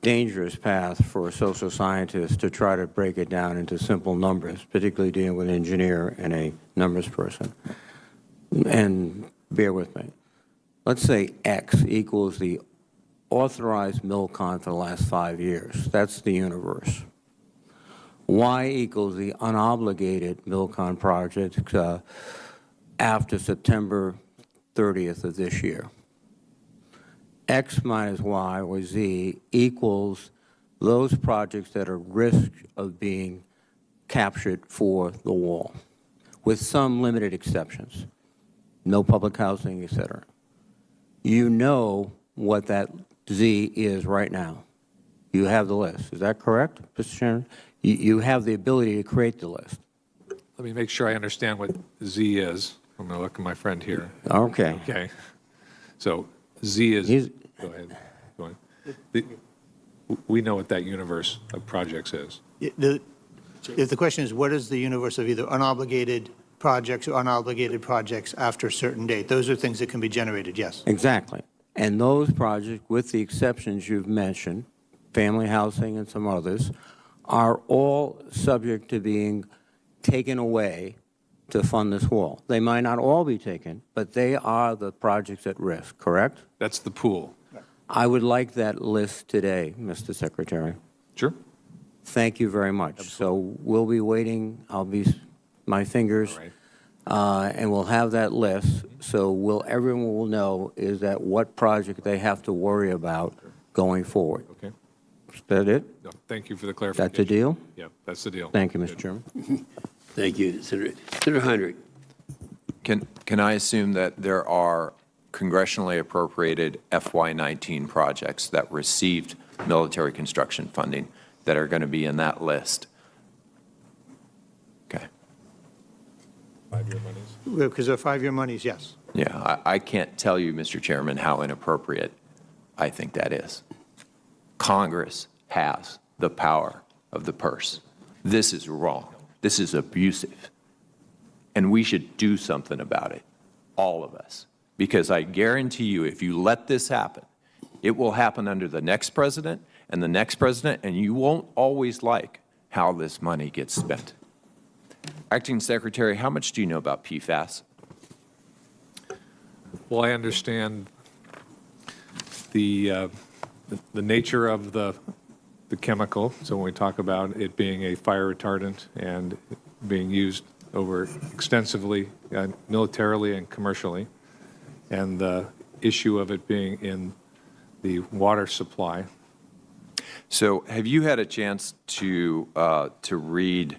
dangerous path for social scientists to try to break it down into simple numbers, particularly dealing with an engineer and a numbers person. And bear with me. Let's say X equals the authorized MILCON for the last 5 years. That's the universe. Y equals the unobligated MILCON project after September 30th of this year. X minus Y, or Z, equals those projects that are at risk of being captured for the wall, with some limited exceptions. No public housing, et cetera. You know what that Z is right now. You have the list. Is that correct, Mr. Chairman? You have the ability to create the list. Let me make sure I understand what Z is. I'm going to look at my friend here. Okay. Okay. So Z is, go ahead. Go ahead. We know what that universe of projects is. If the question is, what is the universe of either unobligated projects or unobligated projects after a certain date? Those are things that can be generated, yes. Exactly. And those projects, with the exceptions you've mentioned, family housing and some others, are all subject to being taken away to fund this wall. They might not all be taken, but they are the projects at risk, correct? That's the pool. I would like that list today, Mr. Secretary. Sure. Thank you very much. Absolutely. So we'll be waiting. I'll be my fingers, and we'll have that list. So everyone will know is that what project they have to worry about going forward. Okay. Is that it? No, thank you for the clarification. That's the deal? Yeah, that's the deal. Thank you, Mr. Chairman. Thank you. Senator Heinrich. Can I assume that there are congressionally appropriated FY19 projects that received military construction funding that are going to be in that list? Okay. 5-year monies? Because they're 5-year monies, yes. Yeah, I can't tell you, Mr. Chairman, how inappropriate I think that is. Congress has the power of the purse. This is wrong. This is abusive. And we should do something about it, all of us. Because I guarantee you, if you let this happen, it will happen under the next president and the next president, and you won't always like how this money gets spent. Acting Secretary, how much do you know about PFAS? Well, I understand the nature of the chemical. So when we talk about it being a fire retardant and being used over extensively, militarily and commercially, and the issue of it being in the water supply. So have you had a chance to read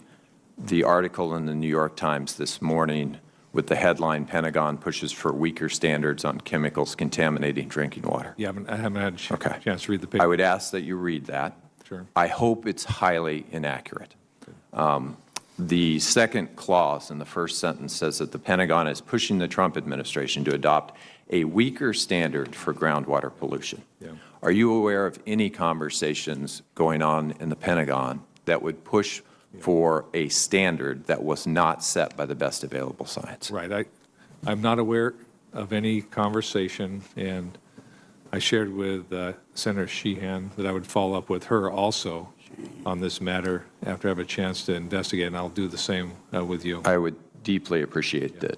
the article in the New York Times this morning with the headline, Pentagon pushes for weaker standards on chemicals contaminating drinking water? Yeah, I haven't had a chance to read the paper. I would ask that you read that. Sure. I hope it's highly inaccurate. The second clause in the first sentence says that the Pentagon is pushing the Trump administration to adopt a weaker standard for groundwater pollution. Yeah. Are you aware of any conversations going on in the Pentagon that would push for a standard that was not set by the best available science? Right. I'm not aware of any conversation, and I shared with Senator Shanahan that I would follow up with her also on this matter after I have a chance to investigate, and I'll do the same with you. I would deeply appreciate that.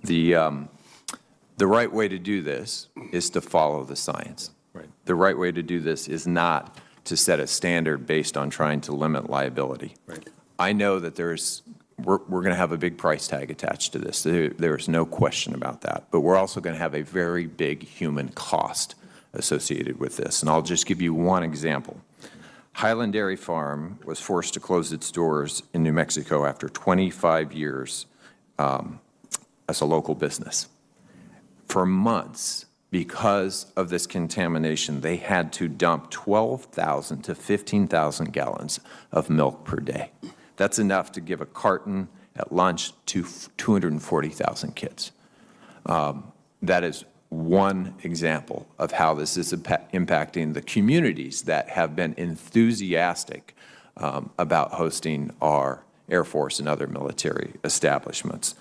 The right way to do this is to follow the science. Right. The right way to do this is not to set a standard based on trying to limit liability. Right. I know that we're going to have a big price tag attached to this. There's no question about that. But we're also going to have a very big human cost associated with this. And I'll just give you one example. Highland Dairy Farm was forced to close its doors in New Mexico after 25 years as a local business. For months, because of this contamination, they had to dump 12,000 to 15,000 gallons of milk per day. That's enough to give a carton at lunch to 240,000 kids. That is one example of how this is impacting the communities that have been enthusiastic about hosting our Air Force and other military establishments.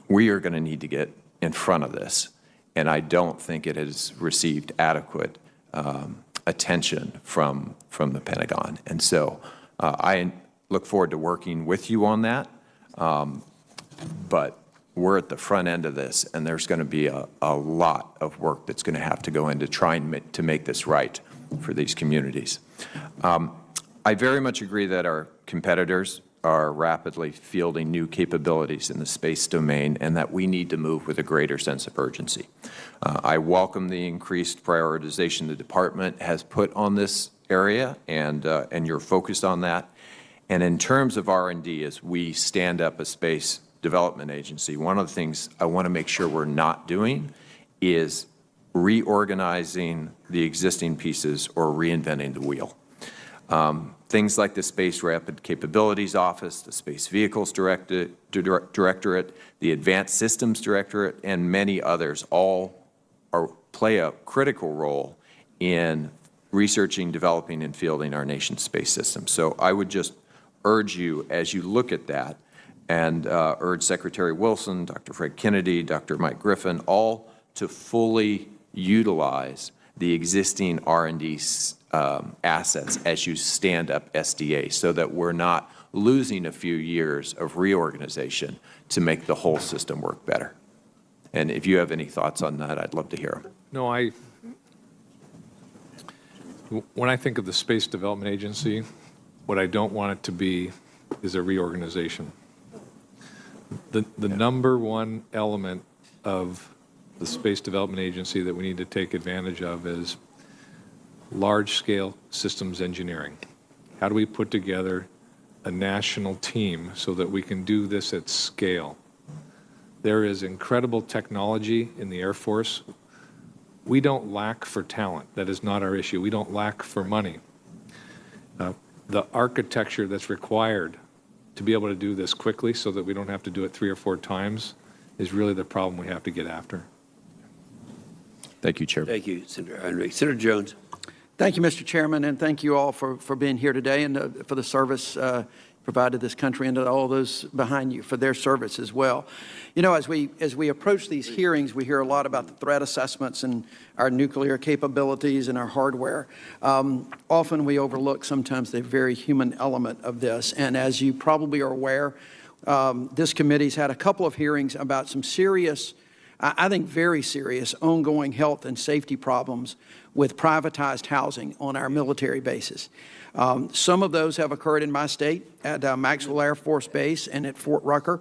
We are going to need to get in front of this, and I don't think it has received adequate attention from the Pentagon. And so I look forward to working with you on that, but we're at the front end of this, and there's going to be a lot of work that's going to have to go into trying to make this right for these communities. I very much agree that our competitors are rapidly fielding new capabilities in the space domain and that we need to move with a greater sense of urgency. I welcome the increased prioritization the department has put on this area, and you're focused on that. And in terms of R&D, as we stand up a space development agency, one of the things I want to make sure we're not doing is reorganizing the existing pieces or reinventing the wheel. Things like the Space Rapid Capabilities Office, the Space Vehicles Directorate, the Advanced Systems Directorate, and many others all play a critical role in researching, developing, and fielding our nation's space system. So I would just urge you, as you look at that, and urge Secretary Wilson, Dr. Fred Kennedy, Dr. Mike Griffin, all to fully utilize the existing R&D assets as you stand up SDA, so that we're not losing a few years of reorganization to make the whole system work better. And if you have any thoughts on that, I'd love to hear them. No, when I think of the Space Development Agency, what I don't want it to be is a reorganization. The number one element of the Space Development Agency that we need to take advantage of is large-scale systems engineering. How do we put together a national team so that we can do this at scale? There is incredible technology in the Air Force. We don't lack for talent. That is not our issue. We don't lack for money. The architecture that's required to be able to do this quickly so that we don't have to do it 3 or 4 times is really the problem we have to get after. Thank you, Chair. Thank you, Senator Heinrich. Senator Jones. Thank you, Mr. Chairman, and thank you all for being here today and for the service provided this country and to all those behind you for their service as well. You know, as we approach these hearings, we hear a lot about the threat assessments and our nuclear capabilities and our hardware. Often we overlook sometimes the very human element of this, and as you probably are aware, this committee's had a couple of hearings about some serious, I think very serious, ongoing health and safety problems with privatized housing on our military bases. Some of those have occurred in my state at Maxwell Air Force Base and at Fort Rucker.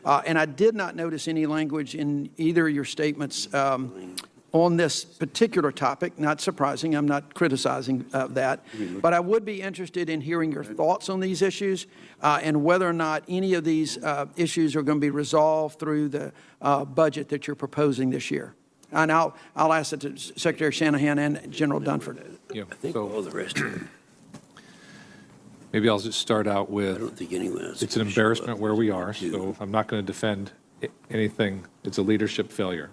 And I did not notice any language in either of your statements on this particular topic. Not surprising. I'm not criticizing that. But I would be interested in hearing your thoughts on these issues and whether or not any of these issues are going to be resolved through the budget that you're proposing this year. And I'll ask it to Secretary Shanahan and General Dunford. Yeah, I think so all the rest of them. maybe I'll just start out with, I don't think anyone else it's an embarrassment where we are, so I'm not going to defend anything. It's a leadership failure.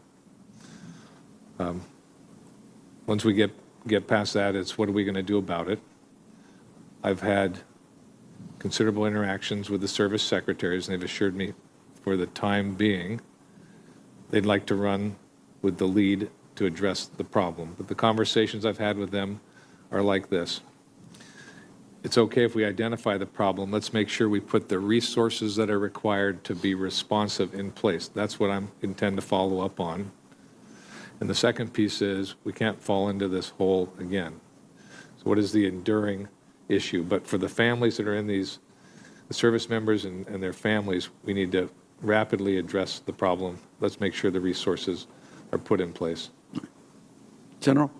Once we get past that, it's what are we going to do about it? I've had considerable interactions with the service secretaries, and they've assured me for the time being they'd like to run with the lead to address the problem. But the conversations I've had with them are like this. It's okay if we identify the problem. Let's make sure we put the resources that are required to be responsive in place. That's what I intend to follow up on. And the second piece is we can't fall into this hole again. So what is the enduring issue? But for the families that are in these, the service members and their families, we need to rapidly address the problem. Let's make sure the resources are put in place. General?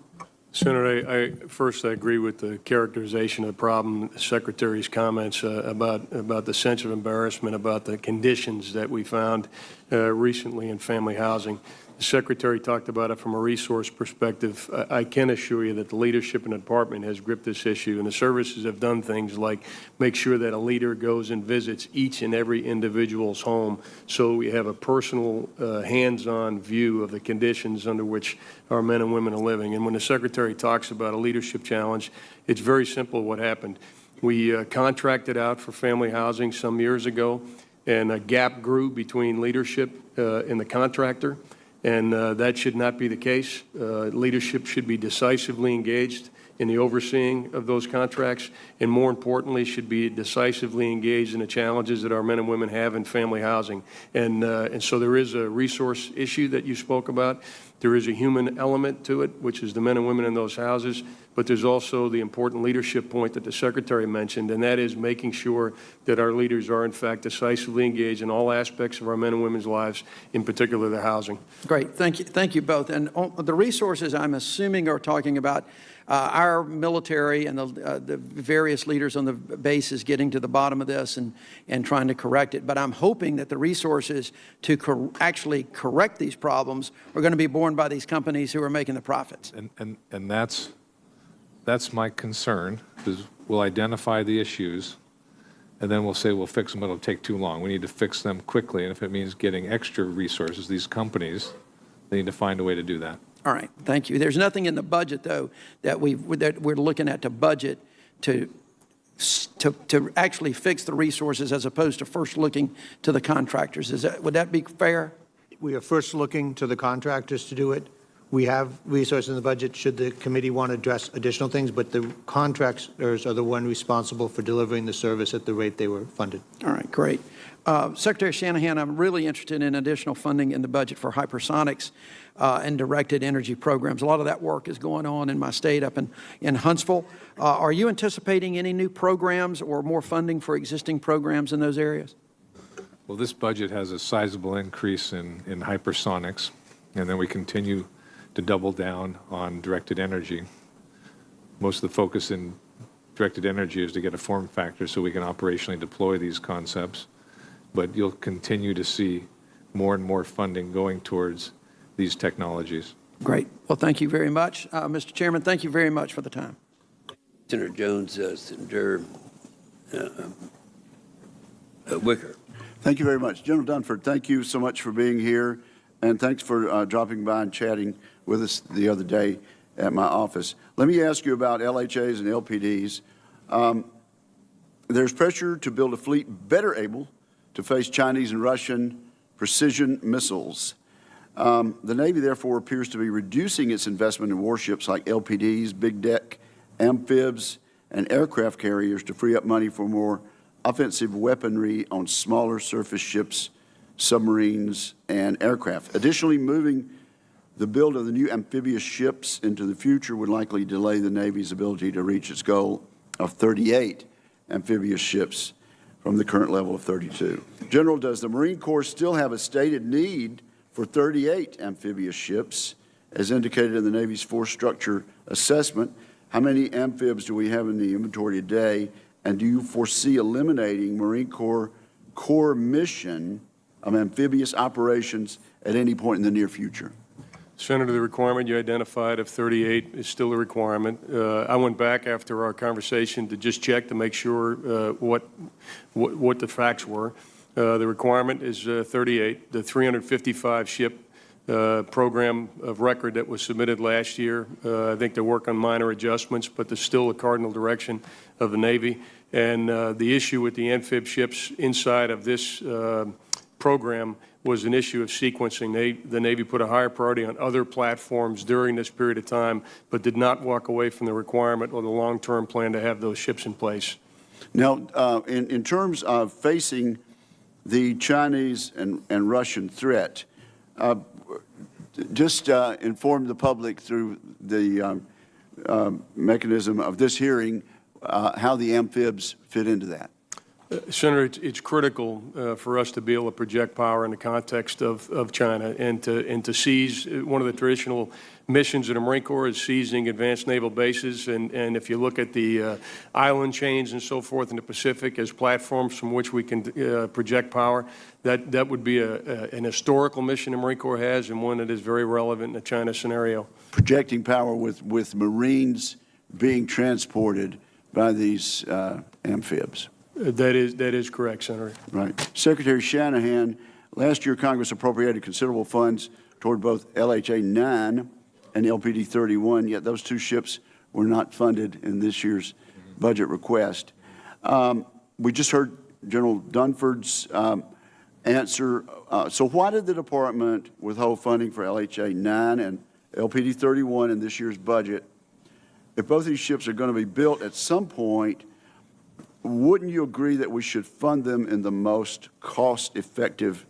Senator, I agree with the characterization of the problem, the Secretary's comments about the sense of embarrassment, about the conditions that we found recently in family housing. The Secretary talked about it from a resource perspective. I can assure you that the leadership in the department has gripped this issue, and the services have done things like make sure that a leader goes and visits each and every individual's home so we have a personal, hands-on view of the conditions under which our men and women are living. And when the Secretary talks about a leadership challenge, it's very simple what happened. We contracted out for family housing some years ago, and a gap grew between leadership and the contractor. And that should not be the case. Leadership should be decisively engaged in the overseeing of those contracts, and more importantly, should be decisively engaged in the challenges that our men and women have in family housing. And so there is a resource issue that you spoke about. There is a human element to it, which is the men and women in those houses, but there's also the important leadership point that the Secretary mentioned, and that is making sure that our leaders are, in fact, decisively engaged in all aspects of our men and women's lives, in particular the housing. Great. Thank you both. And the resources, I'm assuming, are talking about our military and the various leaders on the bases getting to the bottom of this and trying to correct it. But I'm hoping that the resources to actually correct these problems are going to be borne by these companies who are making the profits. And that's my concern, is we'll identify the issues, and then we'll say we'll fix them, but it'll take too long. We need to fix them quickly, and if it means getting extra resources, these companies, they need to find a way to do that. All right, thank you. There's nothing in the budget, though, that we're looking at to budget to actually fix the resources as opposed to first looking to the contractors. Would that be fair? We are first looking to the contractors to do it. We have resources in the budget should the committee want to address additional things, but the contractors are the one responsible for delivering the service at the rate they were funded. All right, great. Secretary Shanahan, I'm really interested in additional funding in the budget for hypersonics and directed energy programs. A lot of that work is going on in my state up in Huntsville. Are you anticipating any new programs or more funding for existing programs in those areas? Well, this budget has a sizable increase in hypersonics, and then we continue to double down on directed energy. Most of the focus in directed energy is to get a form factor so we can operationally deploy these concepts. But you'll continue to see more and more funding going towards these technologies. Great. Well, thank you very much. Mr. Chairman, thank you very much for the time. Senator Jones, Senator Wicker. Thank you very much. General Dunford, thank you so much for being here, and thanks for dropping by and chatting with us the other day at my office. Let me ask you about LHAs and LPDs. There's pressure to build a fleet better able to face Chinese and Russian precision missiles. The Navy, therefore, appears to be reducing its investment in warships like LPDs, big deck, amphibs, and aircraft carriers to free up money for more offensive weaponry on smaller surface ships, submarines, and aircraft. Additionally, moving the build of the new amphibious ships into the future would likely delay the Navy's ability to reach its goal of 38 amphibious ships from the current level of 32. General, does the Marine Corps still have a stated need for 38 amphibious ships, as indicated in the Navy's force structure assessment? How many amphibs do we have in the inventory today? And do you foresee eliminating Marine Corps core mission of amphibious operations at any point in the near future? Senator, the requirement you identified of 38 is still a requirement. I went back after our conversation to just check to make sure what the facts were. The requirement is 38. The 355 ship program of record that was submitted last year, I think they work on minor adjustments, but there's still a cardinal direction of the Navy. And the issue with the amphib ships inside of this program was an issue of sequencing. The Navy put a higher priority on other platforms during this period of time, but did not walk away from the requirement or the long-term plan to have those ships in place. Now, in terms of facing the Chinese and Russian threat, just inform the public through the mechanism of this hearing how the amphibs fit into that. Senator, it's critical for us to be able to project power in the context of China and to seize. One of the traditional missions of the Marine Corps is seizing advanced naval bases. And if you look at the island chains and so forth in the Pacific as platforms from which we can project power, that would be an historical mission the Marine Corps has and one that is very relevant in the China scenario. Projecting power with Marines being transported by these amphibs. That is correct, Senator. Right. Secretary Shanahan, last year Congress appropriated considerable funds toward both LHA 9 and LPD 31, yet those two ships were not funded in this year's budget request. We just heard General Dunford's answer. So why did the department withhold funding for LHA 9 and LPD 31 in this year's budget? If both of these ships are going to be built at some point, wouldn't you agree that we should fund them in the most cost-effective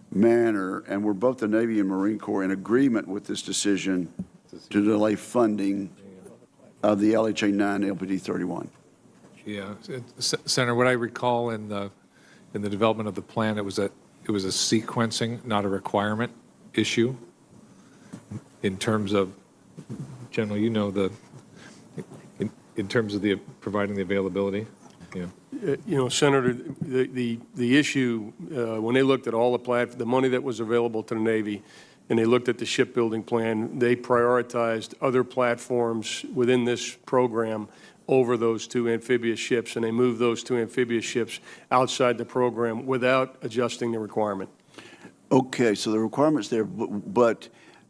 manner? And we're both the Navy and Marine Corps in agreement with this decision to delay funding of the LHA 9 and LPD 31. Yeah, Senator, what I recall in the development of the plan, it was a sequencing, not a requirement issue. In terms of, General, you know in terms of providing the availability. Yeah. You know, Senator, the issue, when they looked at all the money that was available to the Navy, and they looked at the shipbuilding plan, they prioritized other platforms within this program over those two amphibious ships, and they moved those two amphibious ships outside the program without adjusting the requirement. Okay, so the requirement's there, but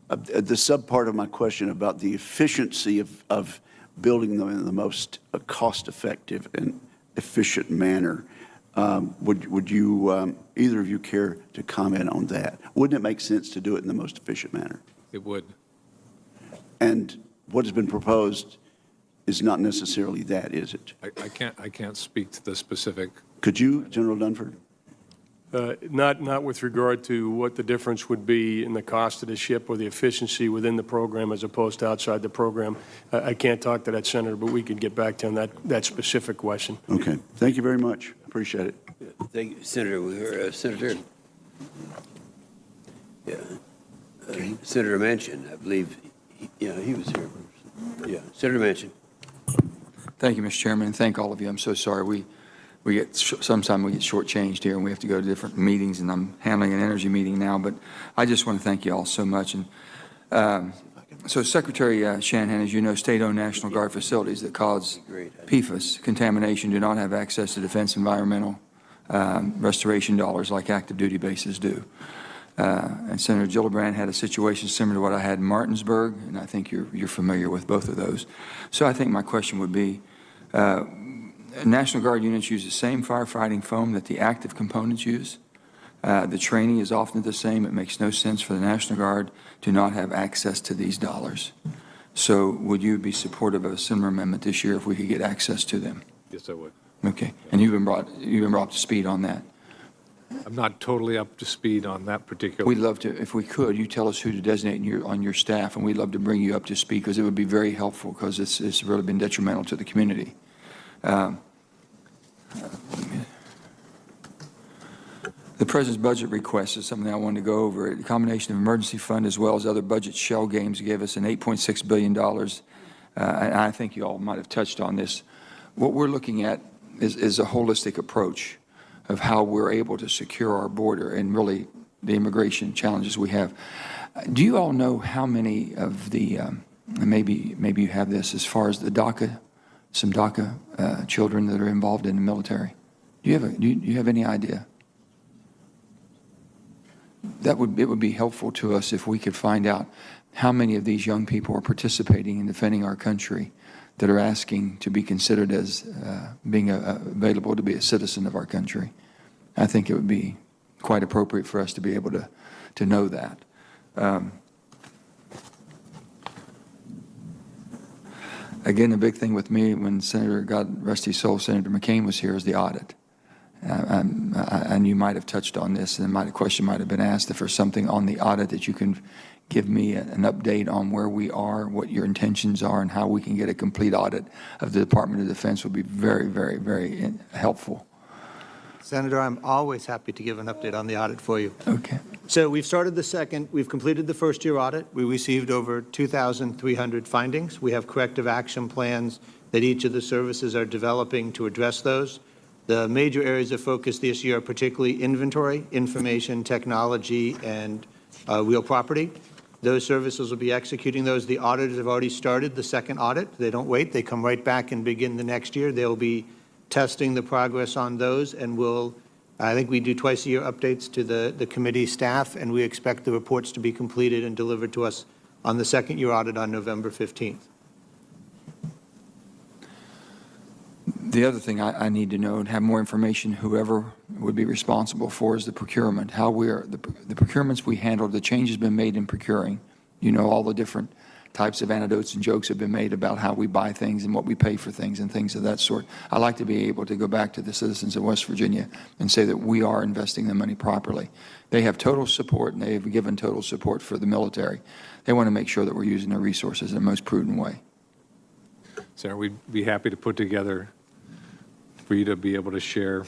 the subpart of my question about the efficiency of building them in the most cost-effective and efficient manner. Would you, either of you care to comment on that? Wouldn't it make sense to do it in the most efficient manner? It would. And what has been proposed is not necessarily that, is it? I can't speak to the specific. Could you, General Dunford? Not with regard to what the difference would be in the cost of the ship or the efficiency within the program as opposed to outside the program. I can't talk to that, Senator, but we could get back to you on that specific question. Okay. Thank you very much. Appreciate it. Thank you, Senator. Senator. Yeah. Senator Manchin, I believe. He was here. Yeah. Senator Manchin. Thank you, Mr. Chairman, and thank all of you. I'm so sorry. sometimes we get shortchanged here, and we have to go to different meetings, and I'm handling an energy meeting now, but I just want to thank you all so much. And so Secretary Shanahan, as you know, state-owned National Guard facilities that cause PFAS contamination do not have access to defense environmental restoration dollars like active duty bases do. And Senator Gillibrand had a situation similar to what I had in Martinsburg, and I think you're familiar with both of those. So I think my question would be, National Guard units use the same firefighting foam that the active components use. The training is often the same. It makes no sense for the National Guard to not have access to these dollars. So would you be supportive of a similar amendment this year if we could get access to them? Yes, I would. Okay. And you've been brought up to speed on that. I'm not totally up to speed on that particular. We'd love to, if we could, you tell us who to designate on your staff, and we'd love to bring you up to speed because it would be very helpful because it's really been detrimental to the community. The President's budget request is something I wanted to go over. The combination of emergency fund as well as other budget shell games gave us an $8.6 billion. And I think you all might have touched on this. What we're looking at is a holistic approach of how we're able to secure our border and really the immigration challenges we have. Do you all know how many of the, maybe you have this, as far as the DACA, some DACA children that are involved in the military? Do you have any idea? It would be helpful to us if we could find out how many of these young people are participating in defending our country that are asking to be considered as being available to be a citizen of our country. I think it would be quite appropriate for us to be able to know that. Again, the big thing with me when Senator, God rest his soul, Senator McCain was here is the audit. And you might have touched on this, and a question might have been asked if there's something on the audit that you can give me an update on where we are, what your intentions are, and how we can get a complete audit of the Department of Defense would be very, very, very helpful. Senator, I'm always happy to give an update on the audit for you. Okay. So we've completed the first-year audit. We received over 2,300 findings. We have corrective action plans that each of the services are developing to address those. The major areas of focus this year are particularly inventory, information, technology, and real property. Those services will be executing those. The auditors have already started the second audit. They don't wait. They come right back and begin the next year. They'll be testing the progress on those, and I think we do twice-a-year updates to the committee staff, and we expect the reports to be completed and delivered to us on the second-year audit on November 15th. The other thing I need to know and have more information, whoever would be responsible for, is the procurement. How the procurements we handle, the change has been made in procuring. You know, all the different types of anecdotes and jokes have been made about how we buy things and what we pay for things and things of that sort. I like to be able to go back to the citizens of West Virginia and say that we are investing the money properly. They have total support, and they have given total support for the military. They want to make sure that we're using their resources in the most prudent way. Senator, we'd be happy to put together for you to be able to share,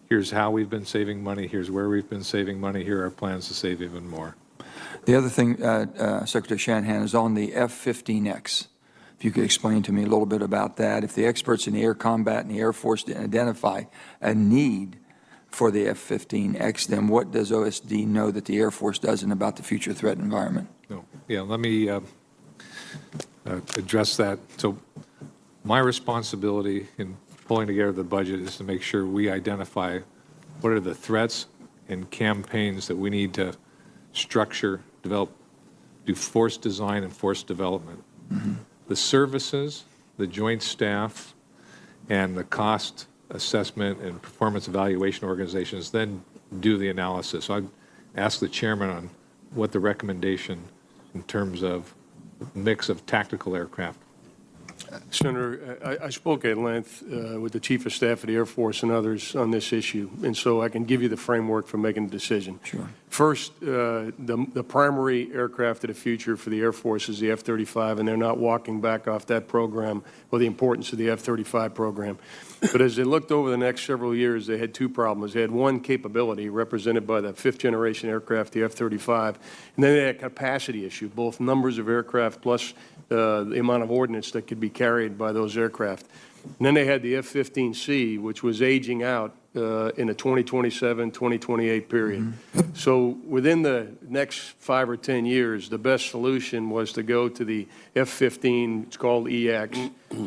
here's how we've been saving money, here's where we've been saving money, here are our plans to save even more. The other thing, Secretary Shanahan, is on the F-15X. If you could explain to me a little bit about that. If the experts in the air combat and the Air Force didn't identify a need for the F-15X, then what does OSD know that the Air Force doesn't about the future threat environment? No. Yeah, let me address that. So my responsibility in pulling together the budget is to make sure we identify what are the threats and campaigns that we need to structure, develop, do force design and force development. Mm-hmm. The services, the joint staff, and the cost assessment and performance evaluation organizations then do the analysis. So I'd ask the chairman on what the recommendation in terms of mix of tactical aircraft. Senator, I spoke at length with the Chief of Staff of the Air Force and others on this issue, and so I can give you the framework for making a decision. Sure. First, the primary aircraft of the future for the Air Force is the F-35, and they're not walking back off that program or the importance of the F-35 program. But as they looked over the next several years, they had two problems. They had one capability represented by the fifth-generation aircraft, the F-35, and then they had a capacity issue, both numbers of aircraft plus the amount of ordnance that could be carried by those aircraft. And then they had the F-15C, which was aging out in the 2027, 2028 period. So within the next 5 or 10 years, the best solution was to go to the F-15, it's called EX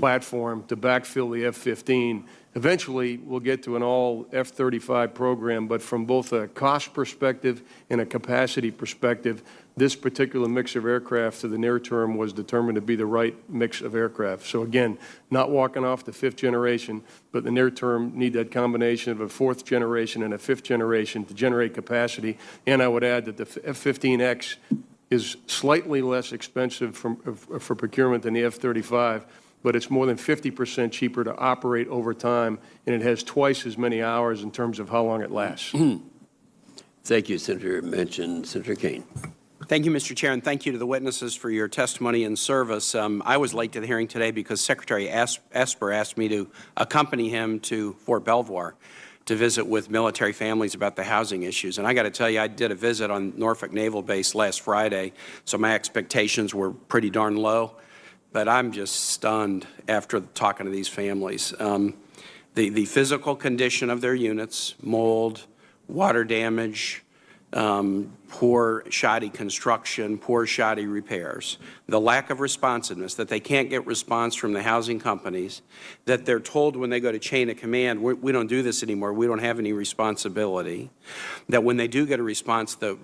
platform, to backfill the F-15. Eventually, we'll get to an all F-35 program, but from both a cost perspective and a capacity perspective, this particular mix of aircraft to the near term was determined to be the right mix of aircraft. So again, not walking off the 5th generation, but the near term need that combination of a 4th generation and a 5th generation to generate capacity. And I would add that the F-15X is slightly less expensive for procurement than the F-35, but it's more than 50% cheaper to operate over time, and it has twice as many hours in terms of how long it lasts. Thank you, Senator Manchin. Senator Kane. Thank you, Mr. Chair, and thank you to the witnesses for your testimony and service. I was late to the hearing today because Secretary Esper asked me to accompany him to Fort Belvoir to visit with military families about the housing issues. And I got to tell you, I did a visit on Norfolk Naval Base last Friday, so my expectations were pretty darn low. But I'm just stunned after talking to these families. The physical condition of their units, mold, water damage, poor, shoddy construction, poor, shoddy repairs, the lack of responsiveness, that they can't get response from the housing companies, that they're told when they go to chain of command, we don't do this anymore, we don't have any responsibility, that when they do get a response, the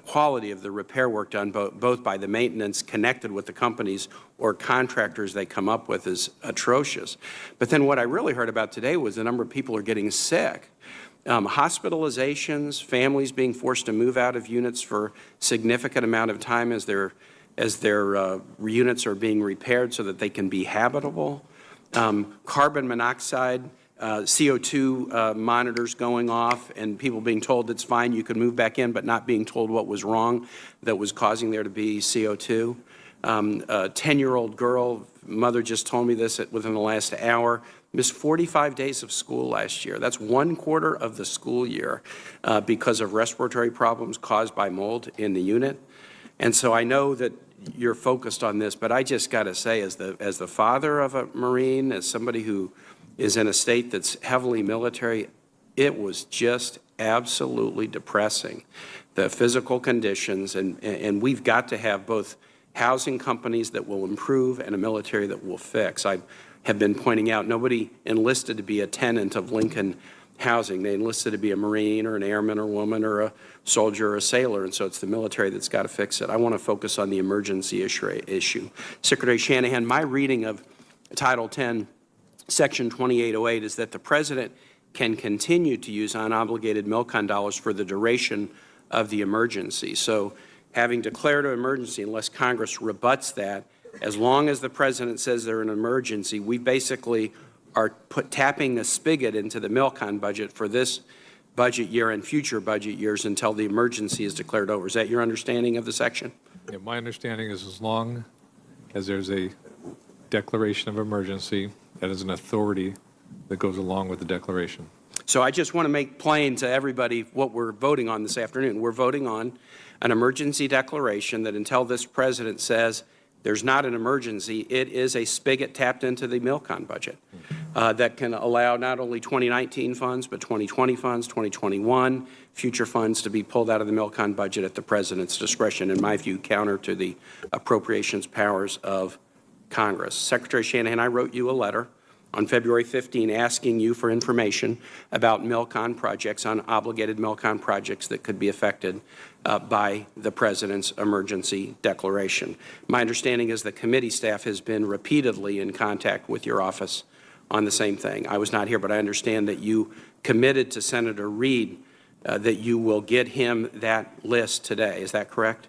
quality of the repair work done both by the maintenance connected with the companies or contractors they come up with is atrocious. But then what I really heard about today was the number of people are getting sick. Hospitalizations, families being forced to move out of units for significant amount of time as their units are being repaired so that they can be habitable. Carbon monoxide, CO2 monitors going off and people being told it's fine, you can move back in, but not being told what was wrong that was causing there to be CO2. A 10-year-old girl, mother just told me this within the last hour, missed 45 days of school last year. That's 1/4 of the school year because of respiratory problems caused by mold in the unit. And so I know that you're focused on this, but I just got to say, as the father of a Marine, as somebody who is in a state that's heavily military, it was just absolutely depressing, the physical conditions, and we've got to have both housing companies that will improve and a military that will fix. I have been pointing out nobody enlisted to be a tenant of Lincoln Housing. They enlisted to be a Marine or an airman or woman or a soldier or a sailor, and so it's the military that's got to fix it. I want to focus on the emergency issue. Secretary Shanahan, my reading of Title 10, Section 2808 is that the President can continue to use unobligated MILCON dollars for the duration of the emergency. So having declared an emergency, unless Congress rebuts that, as long as the President says they're an emergency, we basically are tapping the spigot into the MILCON budget for this budget year and future budget years until the emergency is declared over. Is that your understanding of the section? Yeah, my understanding is as long as there's a declaration of emergency, that is an authority that goes along with the declaration. So I just want to make plain to everybody what we're voting on this afternoon. We're voting on an emergency declaration that until this President says there's not an emergency, it is a spigot tapped into the MILCON budget that can allow not only 2019 funds, but 2020 funds, 2021, future funds to be pulled out of the MILCON budget at the President's discretion, in my view, counter to the appropriations powers of Congress. Secretary Shanahan, I wrote you a letter on February 15 asking you for information about MILCON projects, unobligated MILCON projects that could be affected by the President's emergency declaration. My understanding is the committee staff has been repeatedly in contact with your office on the same thing. I was not here, but I understand that you committed to Senator Reid that you will get him that list today. Is that correct?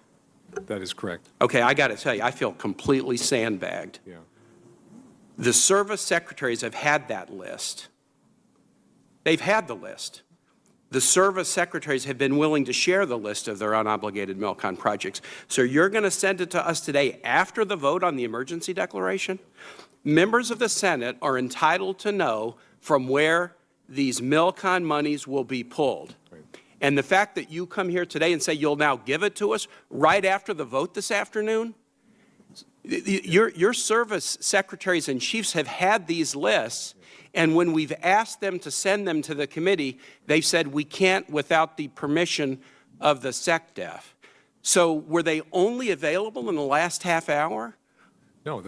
That is correct. Okay, I got to tell you, I feel completely sandbagged. Yeah. The service secretaries have had that list. They've had the list. The service secretaries have been willing to share the list of their unobligated MILCON projects. So you're going to send it to us today after the vote on the emergency declaration? Members of the Senate are entitled to know from where these MILCON monies will be pulled. Right. And the fact that you come here today and say you'll now give it to us right after the vote this afternoon Your service secretaries and chiefs have had these lists, and when we've asked them to send them to the committee, they've said we can't without the permission of the SecDef. So were they only available in the last half hour? No,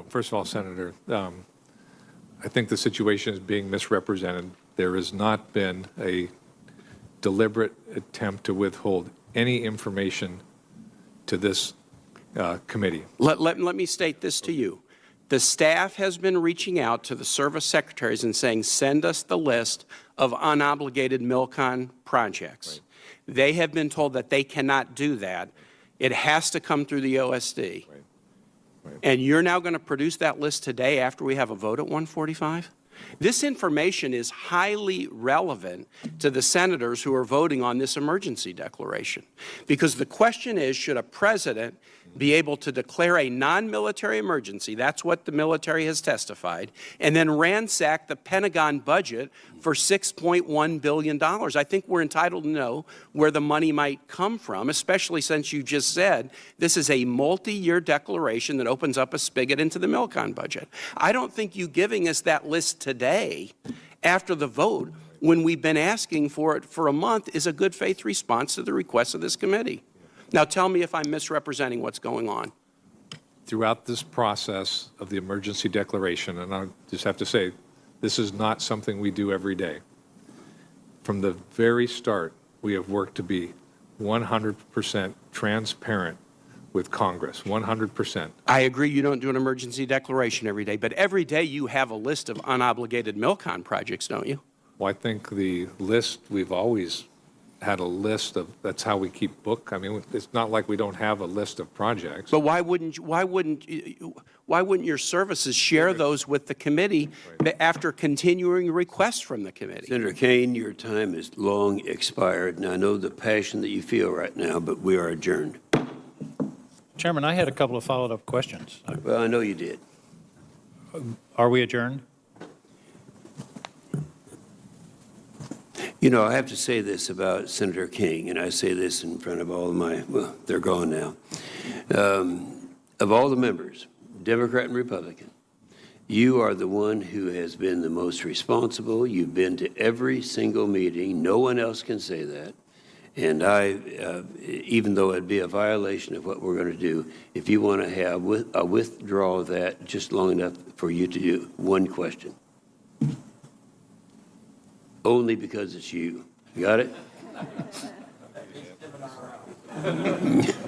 first of all, Senator, I think the situation is being misrepresented. There has not been a deliberate attempt to withhold any information to this committee. Let me state this to you. The staff has been reaching out to the service secretaries and saying, send us the list of unobligated MILCON projects. Right. They have been told that they cannot do that. It has to come through the OSD. Right. Right. And you're now going to produce that list today after we have a vote at 1:45? This information is highly relevant to the senators who are voting on this emergency declaration. Because the question is, should a president be able to declare a non-military emergency, that's what the military has testified, and then ransack the Pentagon budget for $6.1 billion? I think we're entitled to know where the money might come from, especially since you just said this is a multi-year declaration that opens up a spigot into the MILCON budget. I don't think you giving us that list today after the vote, when we've been asking for it for a month, is a good faith response to the request of this committee. Now tell me if I'm misrepresenting what's going on. Throughout this process of the emergency declaration, and I just have to say, this is not something we do every day. From the very start, we have worked to be 100% transparent with Congress, 100%. I agree you don't do an emergency declaration every day, but every day you have a list of unobligated MILCON projects, don't you? Well, I think the list, we've always had a list of, that's how we keep book. I mean, it's not like we don't have a list of projects. But why wouldn't your services share those with the committee after continuing requests from the committee? Senator Kane, your time is long expired, and I know the passion that you feel right now, but we are adjourned. Chairman, I had a couple of follow-up questions. Well, I know you did. Are we adjourned? You know, I have to say this about Senator King, and I say this in front of all of my, well, they're gone now. Of all the members, Democrat and Republican, you are the one who has been the most responsible. You've been to every single meeting. No one else can say that. And even though it'd be a violation of what we're going to do, if you want to have a withdrawal of that just long enough for you to do one question. Only because it's you. You got it?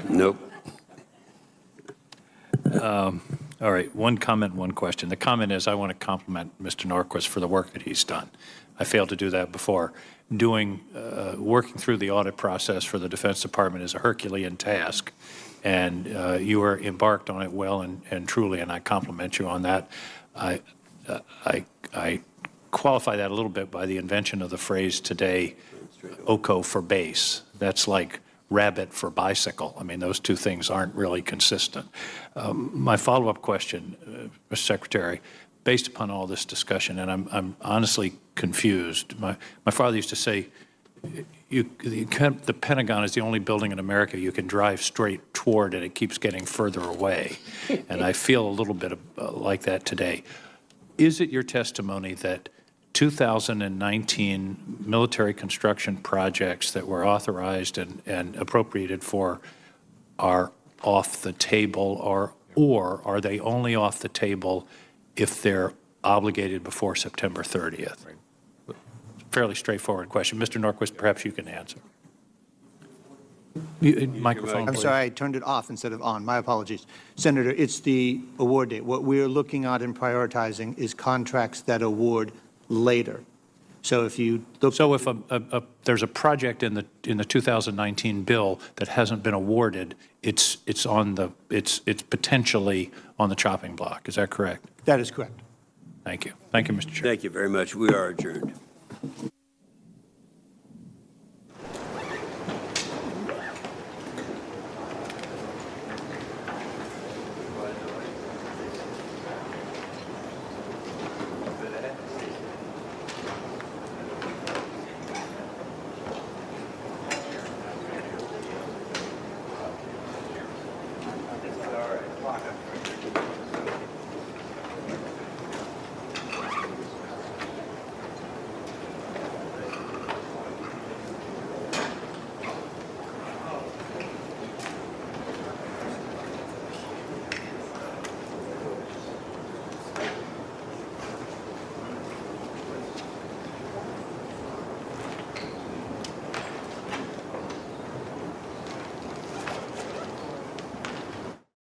Nope. All right, one comment, one question. The comment is I want to compliment Mr. Norquist for the work that he's done. I failed to do that before. Working through the audit process for the Defense Department is a Herculean task, and you were embarked on it well and truly, and I compliment you on that. I qualify that a little bit by the invention of the phrase today, OCO for base. That's like rabbit for bicycle. I mean, those two things aren't really consistent. My follow-up question, Mr. Secretary, based upon all this discussion, and I'm honestly confused. My father used to say, the Pentagon is the only building in America you can drive straight toward, and it keeps getting further away. And I feel a little bit like that today. Is it your testimony that 2019 military construction projects that were authorized and appropriated for are off the table, or are they only off the table if they're obligated before September 30th? Right. Fairly straightforward question. Mr. Norquist, perhaps you can answer. Microphone, I'm please. sorry, I turned it off instead of on. My apologies. Senator, it's the award date. What we're looking at and prioritizing is contracts that award later. So if you look, so if there's a project in the 2019 bill that hasn't been awarded, it's potentially on the chopping block. Is that correct? That is correct. Thank you. Thank you, Mr. Chair. Thank you very much. We are adjourned.